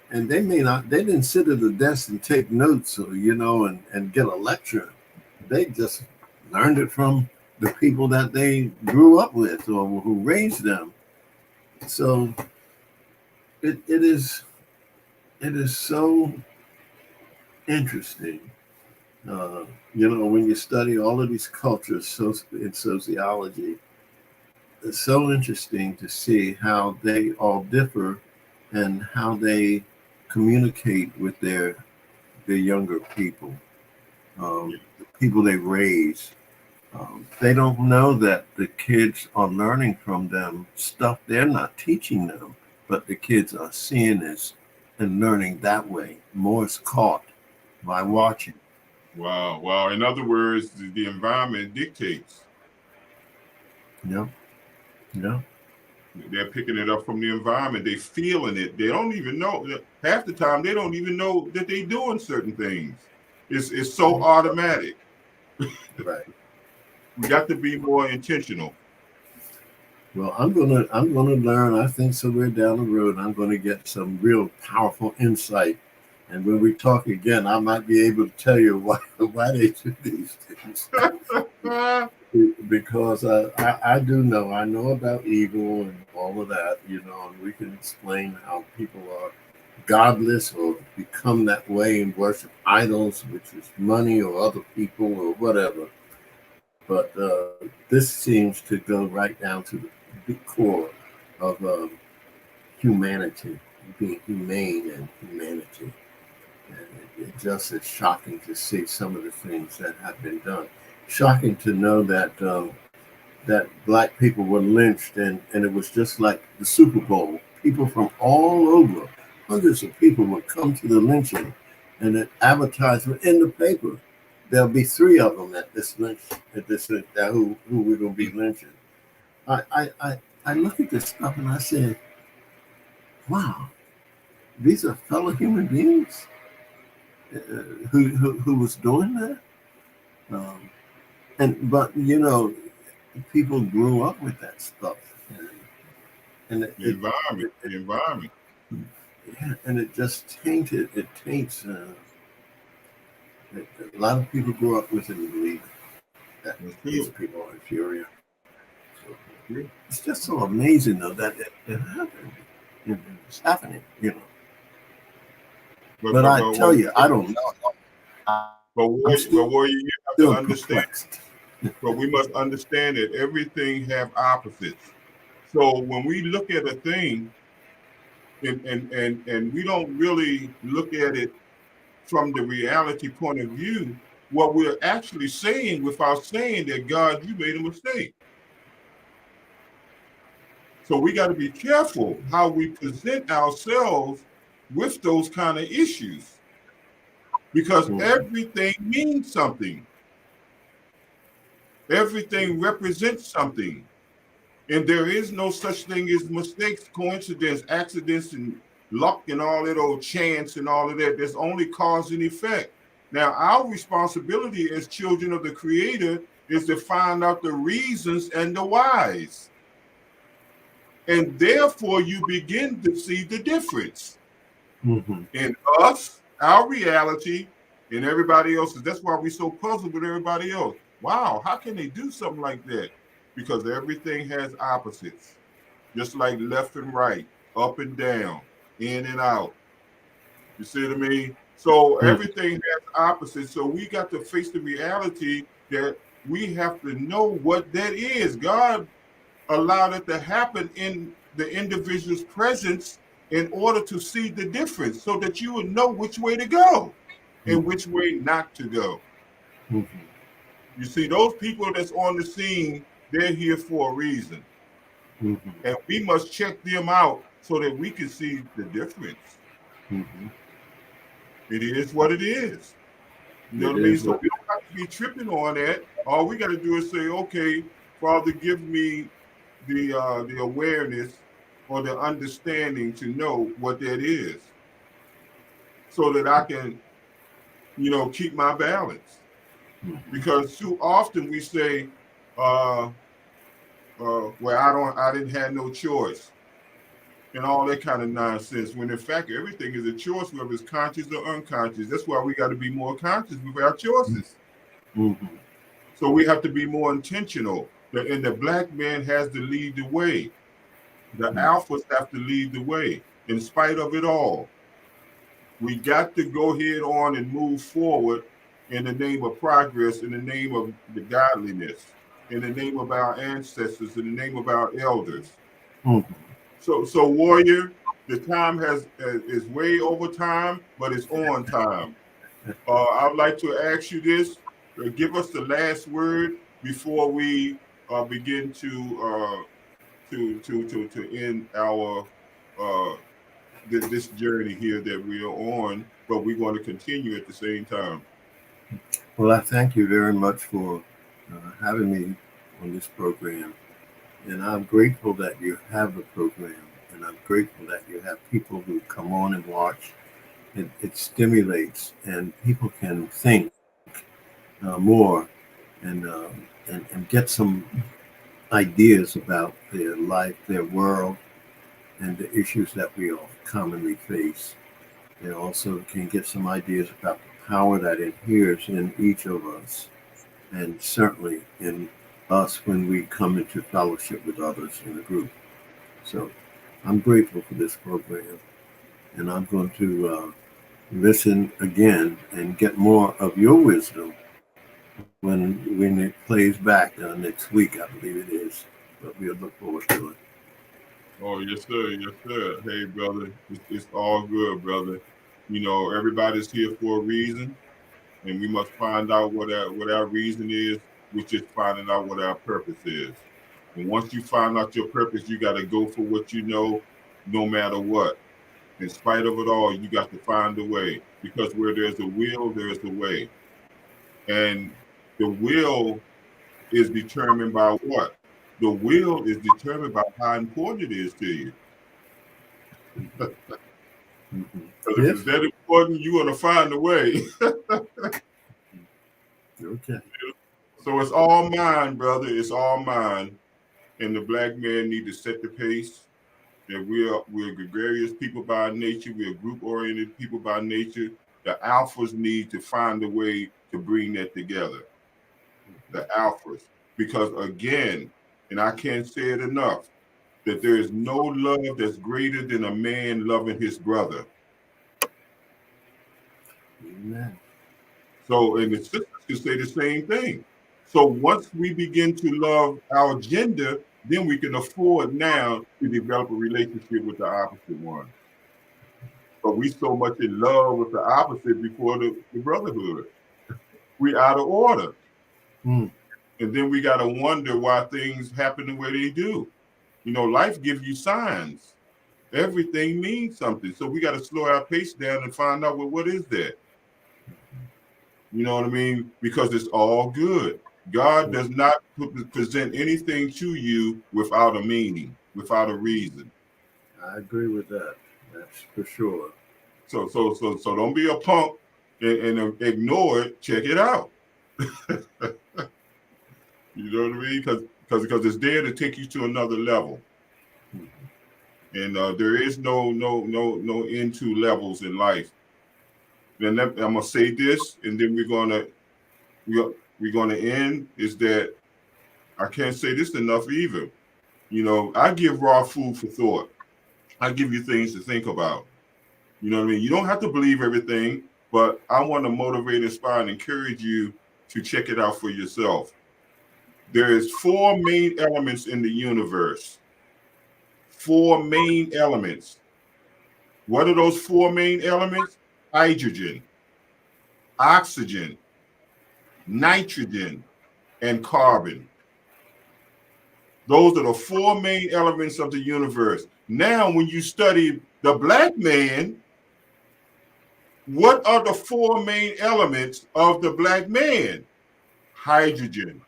and they didn't sit at the desk and take notes or, you know, and get a lecture. They just learned it from the people that they grew up with or who raised them. So it is so interesting. Uh, when you study all of these cultures in sociology, it's so interesting to see how they all differ and how they communicate with their younger people, the people they raise. They don't know that the kids are learning from them stuff they're not teaching them, but the kids are seeing this and learning that way. More is caught by watching. Wow. Wow. In other words, the environment dictates. Yep. Yep. They're picking it up from the environment. They feeling it. They don't even know. Half the time, they don't even know that they're doing certain things. It's so automatic. Right. We got to be more intentional. Well, I'm gonna learn. I think somewhere down the road, I'm gonna get some real powerful insight. And when we talk again, I might be able to tell you why they do these things. Because I do know. I know about evil and all of that, and we can explain how people are godless or become that way and worship idols, which is money or other people or whatever. But this seems to go right down to the core of humanity, being humane and humanity. And it just is shocking to see some of the things that have been done. Shocking to know that black people were lynched, and it was just like the Super Bowl. People from all over, hundreds of people would come to the lynching, and an advertisement in the paper. There'll be 3 of them at this lynch, who we're going to be lynching. I look at this stuff and I say, wow, these are fellow human beings who was doing that. But people grew up with that stuff, and The environment. yeah, and it just tainted. It taints. A lot of people grew up with it and believe that these people are inferior. So it's just so amazing, though, that it happened. It's happening, But I tell you, I don't know. But Warrior, you have to understand. Perplexed. But we must understand that everything have opposites. So when we look at a thing, and we don't really look at it from the reality point of view, what we're actually saying without saying that God, you made a mistake. So we got to be careful how we present ourselves with those kind of issues, because everything means something. Everything represents something. And there is no such thing as mistakes, coincidence, accidents, and luck and all that old chance and all of that. There's only cause and effect. Now, our responsibility as children of the Creator is to find out the reasons and the whys. And therefore, you begin to see the difference in us, our reality, and everybody else's. That's why we're so puzzled with everybody else. Wow, how can they do something like that? Because everything has opposites, just like left and right, up and down, in and out. You see what I mean? So everything has opposites. So we got to face the reality that we have to know what that is. God allowed it to happen in the individual's presence in order to see the difference, so that you would know which way to go and which way not to go. You see, those people that's on the scene, they're here for a reason. And we must check them out so that we can see the difference. It is what it is. You know what I mean? So we don't have to be tripping on that. All we got to do is say, okay, Father, give me the awareness or the understanding to know what that is, so that I can, keep my balance. Because too often we say, well, I didn't have no choice, and all that kind of nonsense. When in fact, everything is a choice, whether it's conscious or unconscious. That's why we got to be more conscious with our choices. So we have to be more intentional. And the black man has to lead the way. The alphas have to lead the way in spite of it all. We got to go head on and move forward in the name of progress, in the name of the godliness, in the name of our ancestors, in the name of our elders. Mm-hmm. So warrior, the time is way over time, but it's on time. I'd like to ask you this: give us the last word before we begin to end our uh, this journey here that we are on, but we're going to continue at the same time. Well, I thank you very much for having me on this program. And I'm grateful that you have the program. And I'm grateful that you have people who come on and watch. It stimulates, and people can think more and, and get some ideas about their life, their world, and the issues that we all commonly face. They also can get some ideas about the power that inheres in each of us, and certainly in us when we come into fellowship with others in the group. So I'm grateful for this program, and I'm going to listen again and get more of your wisdom when it plays back next week, I believe it is. But we'll look forward to it. Oh, yes, sir. Yes, sir. Hey, brother, it's all good, brother. You know, everybody's here for a reason, and we must find out what our reason is, which is finding out what our purpose is. And once you find out your purpose, you got to go for what you know, no matter what. In spite of it all, you got to find a way, because where there's a will, there's a way. And the will is determined by what? The will is determined by how important it is to you. Mm-hmm. Because if Yes? it's that important, you're going to find a way. Okay. So it's all mine, brother. It's all mine. And the black man need to set the pace. That we're gregarious people by nature. We're group-oriented people by nature. The alphas need to find a way to bring that together. The alphas. Because again, and I can't say it enough, that there is no love that's greater than a man loving his brother. Amen. So, and the sisters can say the same thing. So once we begin to love our gender, then we can afford now to develop a relationship with the opposite one. But we so much in love with the opposite before the brotherhood. We out of order. Mm. And then we got to wonder why things happen the way they do. You know, life gives you signs. Everything means something. So we got to slow our pace down and find out, well, what is that? You know what I mean? Because it's all good. God does not present anything to you without a meaning, without a reason. I agree with that. That's for sure. So don't be a punk and ignore it. Check it out. You know what I mean? Because it's there to take you to another level. And there is no end to levels in life. Then I'm gonna say this, and then we're gonna end. Is that I can't say this enough either. You know, I give raw food for thought. I give you things to think about. You know what I mean? You don't have to believe everything, but I want to motivate, inspire, and encourage you to check it out for yourself. There is four main elements in the universe. Four main elements. What are those four main elements? Hydrogen, oxygen, nitrogen, and carbon. Those are the four main elements of the universe. Now, when you study the black man, what are the four main elements of the black man? Hydrogen,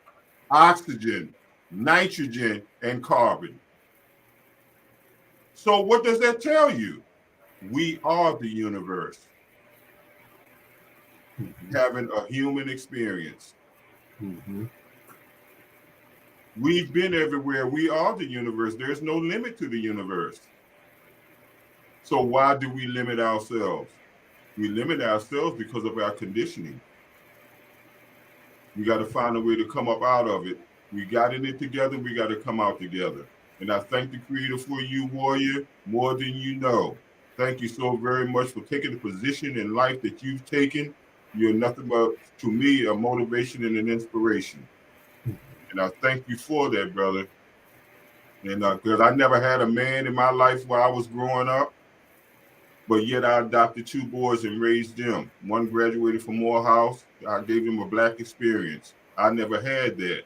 oxygen, nitrogen, and carbon. So what does that tell you? We are the universe having a human experience. Mm-hmm. We've been everywhere. We are the universe. There's no limit to the universe. So why do we limit ourselves? We limit ourselves because of our conditioning. We got to find a way to come up out of it. We got in it together. We got to come out together. And I thank the Creator for you, warrior, more than you know. Thank you so very much for taking the position in life that you've taken. You're nothing but, to me, a motivation and an inspiration. And I thank you for that, brother. And because I never had a man in my life while I was growing up, but yet I adopted two boys and raised them. One graduated from Morehouse. I gave him a black experience. I never had that.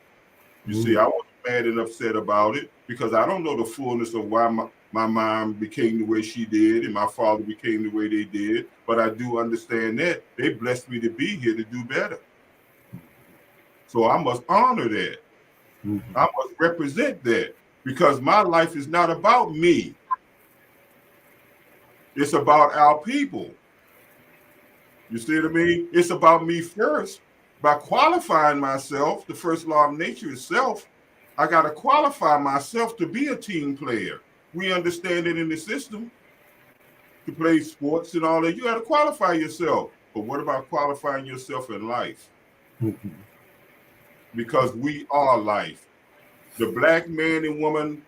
You see, I wasn't mad and upset about it because I don't know the fullness of why my mom became the way she did and my father became the way they did. But I do understand that they blessed me to be here to do better. So I must honor that. I must represent that because my life is not about me. It's about our people. You see what I mean? It's about me first. By qualifying myself, the first law of nature is self. I got to qualify myself to be a team player. We understand it in the system to play sports and all that. You got to qualify yourself. But what about qualifying yourself in life? Because we are life. The black man and woman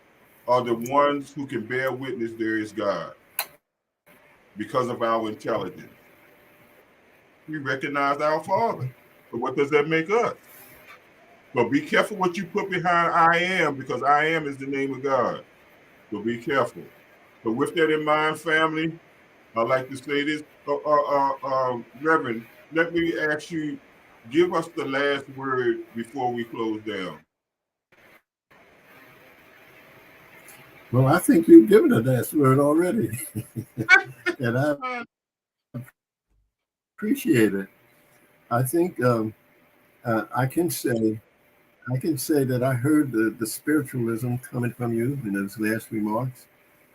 are the ones who can bear witness there is God because of our intelligence. We recognize our Father. But what does that make us? So be careful what you put behind I am, because I am is the name of God. So be careful. So with that in mind, family, I'd like to say this. Reverend, let me ask you, give us the last word before we close down. Well, I think you've given the last word already. And I appreciate it. I think I can say that I heard the spiritualism coming from you in those last remarks,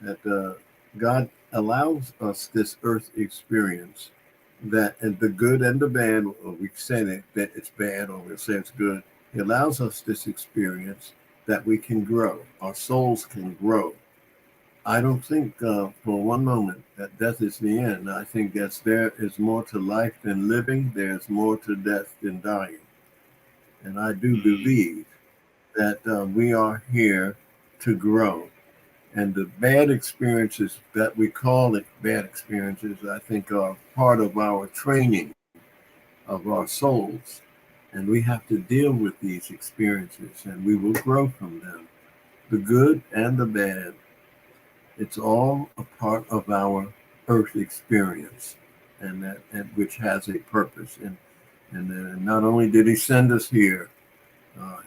that God allows us this earth experience, that and the good and the bad, or we say that it's bad or we say it's good. He allows us this experience that we can grow. Our souls can grow. I don't think for one moment that death is the end. I think there is more to life than living. There's more to death than dying. And I do believe that we are here to grow. And the bad experiences that we call it bad experiences, I think are part of our training of our souls. And we have to deal with these experiences and we will grow from them. The good and the bad, it's all a part of our earth experience, and which has a purpose. And not only did he send us here,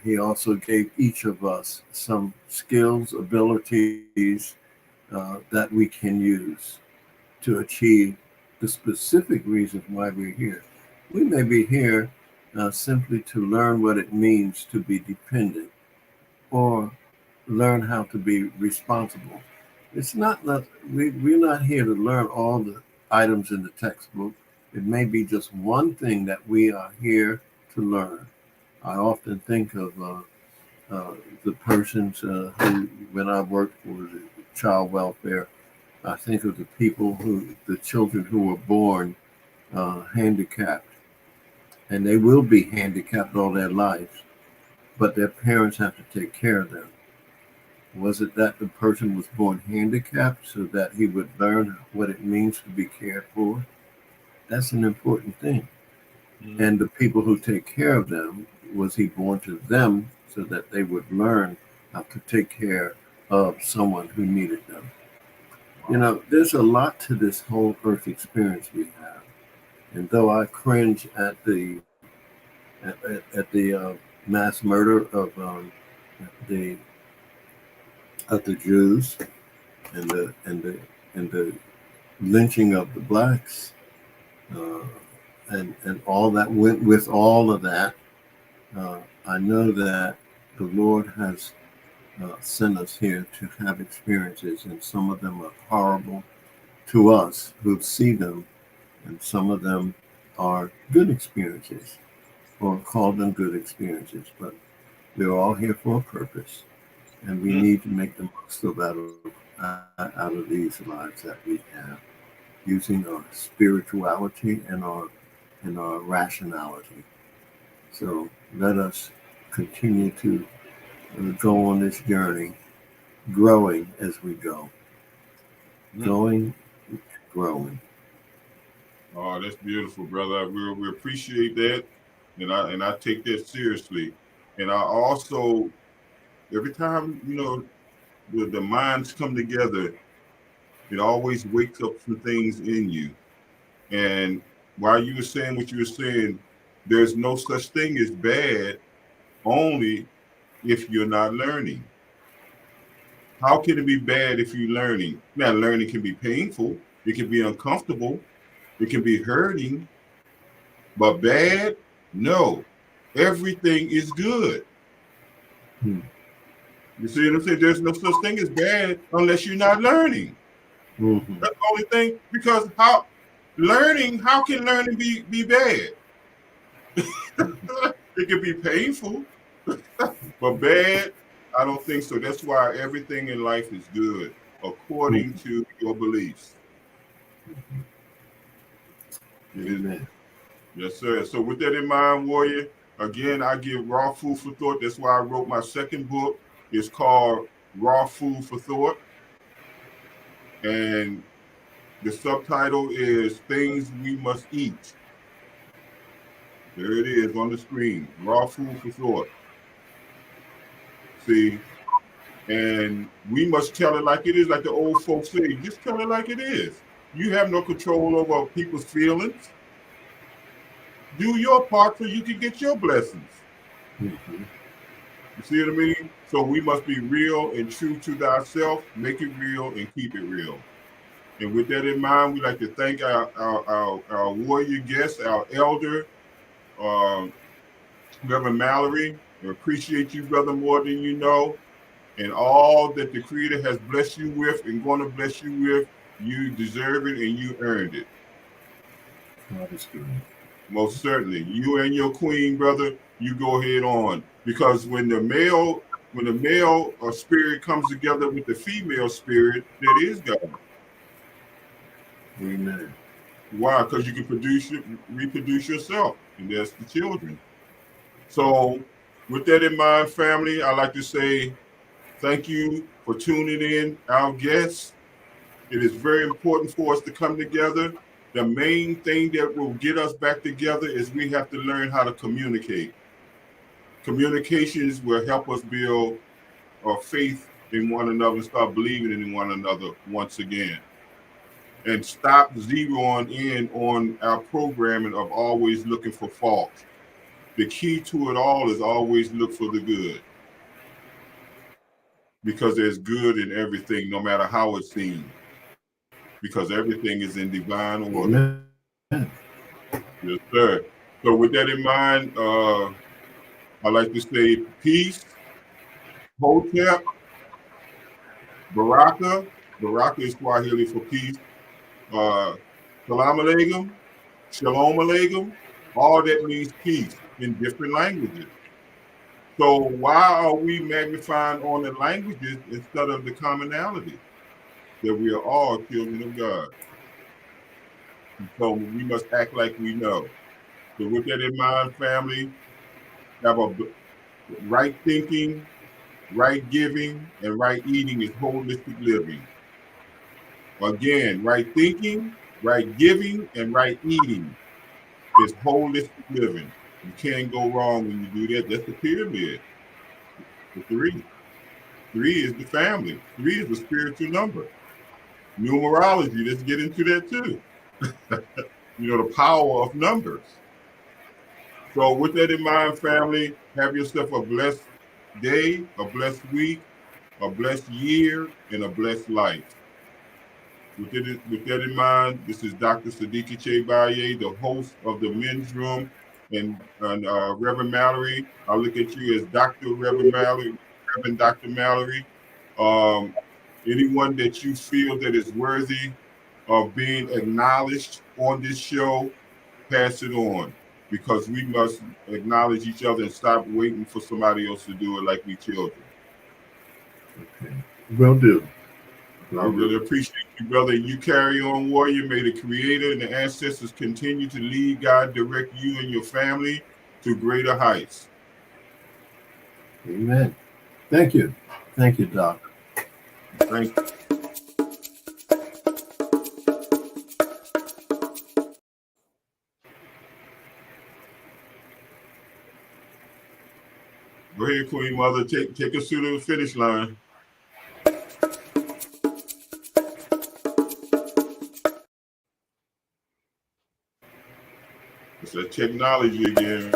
he also gave each of us some skills, abilities that we can use to achieve the specific reason why we're here. We may be here simply to learn what it means to be dependent or learn how to be responsible. It's not that we're not here to learn all the items in the textbook. It may be just one thing that we are here to learn. I often think of the persons who, when I worked for the child welfare, I think of the children who were born handicapped, and they will be handicapped all their lives, but their parents have to take care of them. Was it that the person was born handicapped so that he would learn what it means to be cared for? That's an important thing. And the people who take care of them, was he born to them so that they would learn how to take care of someone who needed them? You know, there's a lot to this whole earth experience we have. And though I cringe at the mass murder the of the Jews and the lynching of the blacks, and all that went with all of that, I know that the Lord has sent us here to have experiences, and some of them are horrible to us who see them, and some of them are good experiences, or call them good experiences, but we're all here for a purpose. And we need to make the most out of these lives that we have, using our spirituality and our rationality. So let us continue to go on this journey, growing as we go. Going, growing. Oh, that's beautiful, brother. We appreciate that, and I take that seriously. And I also, every time the minds come together, it always wakes up some things in you. And while you were saying what you were saying, there's no such thing as bad, only if you're not learning. How can it be bad if you're learning? Now, learning can be painful, it can be uncomfortable, it can be hurting, but bad? No. Everything is good. Hmm. You see what I'm saying? There's no such thing as bad unless you're not learning. Mm-hmm. That's the only thing. Because how can learning be bad? It can be painful, but bad, I don't think so. That's why everything in life is good according to your beliefs. It is. Amen. Yes, sir. So with that in mind, warrior, again, I give raw food for thought. That's why I wrote my second book. It's called Raw Food for Thought. And the subtitle is Things We Must Eat. There it is on the screen. Raw Food for Thought. See? And we must tell it like it is, like the old folks say. Just tell it like it is. You have no control over people's feelings. Do your part so you can get your blessings. Mm-hmm. You see what I mean? So we must be real and true to thyself, make it real and keep it real. And with that in mind, we'd like to thank our warrior guest, our elder, uh, Reverend Mallory. We appreciate you, brother, more than you know. And all that the Creator has blessed you with and going to bless you with, you deserve it and you earned it. God is good. Most certainly. You and your queen, brother, you go ahead on. Because when the male spirit comes together with the female spirit, that is God. Amen. Why? Because you can reproduce yourself, and that's the children. So with that in mind, family, I'd like to say thank you for tuning in, our guests. It is very important for us to come together. The main thing that will get us back together is we have to learn how to communicate. Communications will help us build our faith in one another and start believing in one another once again. And stop zeroing in on our programming of always looking for fault. The key to it all is always look for the good. Because there's good in everything, no matter how it seems. Because everything is in divine order. Amen. Yes, sir. So with that in mind, I like to say peace, Hotep, Baraka. Baraka is Swahili for peace. Salam alaikum, Shalom alaikum. All that means peace in different languages. So why are we magnifying on the languages instead of the commonality that we are all children of God? So we must act like we know. So with that in mind, family, have a right thinking, right giving, and right eating is holistic living. Again, right thinking, right giving, and right eating is holistic living. You can't go wrong when you do that. That's the pyramid. The three. Three is the family. Three is the spiritual number. Numerology, let's get into that too. The power of numbers. So with that in mind, family, have yourself a blessed day, a blessed week, a blessed year, and a blessed life. With that in mind, this is Dr. Sadiki Che Baye, the host of the Men's Room, and Reverend Mallory. I look at you as Dr. Reverend Mallory, Reverend Dr. Mallory. Um, Anyone that you feel that is worthy of being acknowledged on this show, pass it on because we must acknowledge each other and stop waiting for somebody else to do it like we children. Okay. Will do. I really appreciate you, brother. You carry on, warrior. May the Creator and the ancestors continue to lead, God, direct you and your family to greater heights. Amen. Thank you. Thank you, Doc. Thank you. Go ahead, Queen Mother. Take us to the finish line. It's that technology again.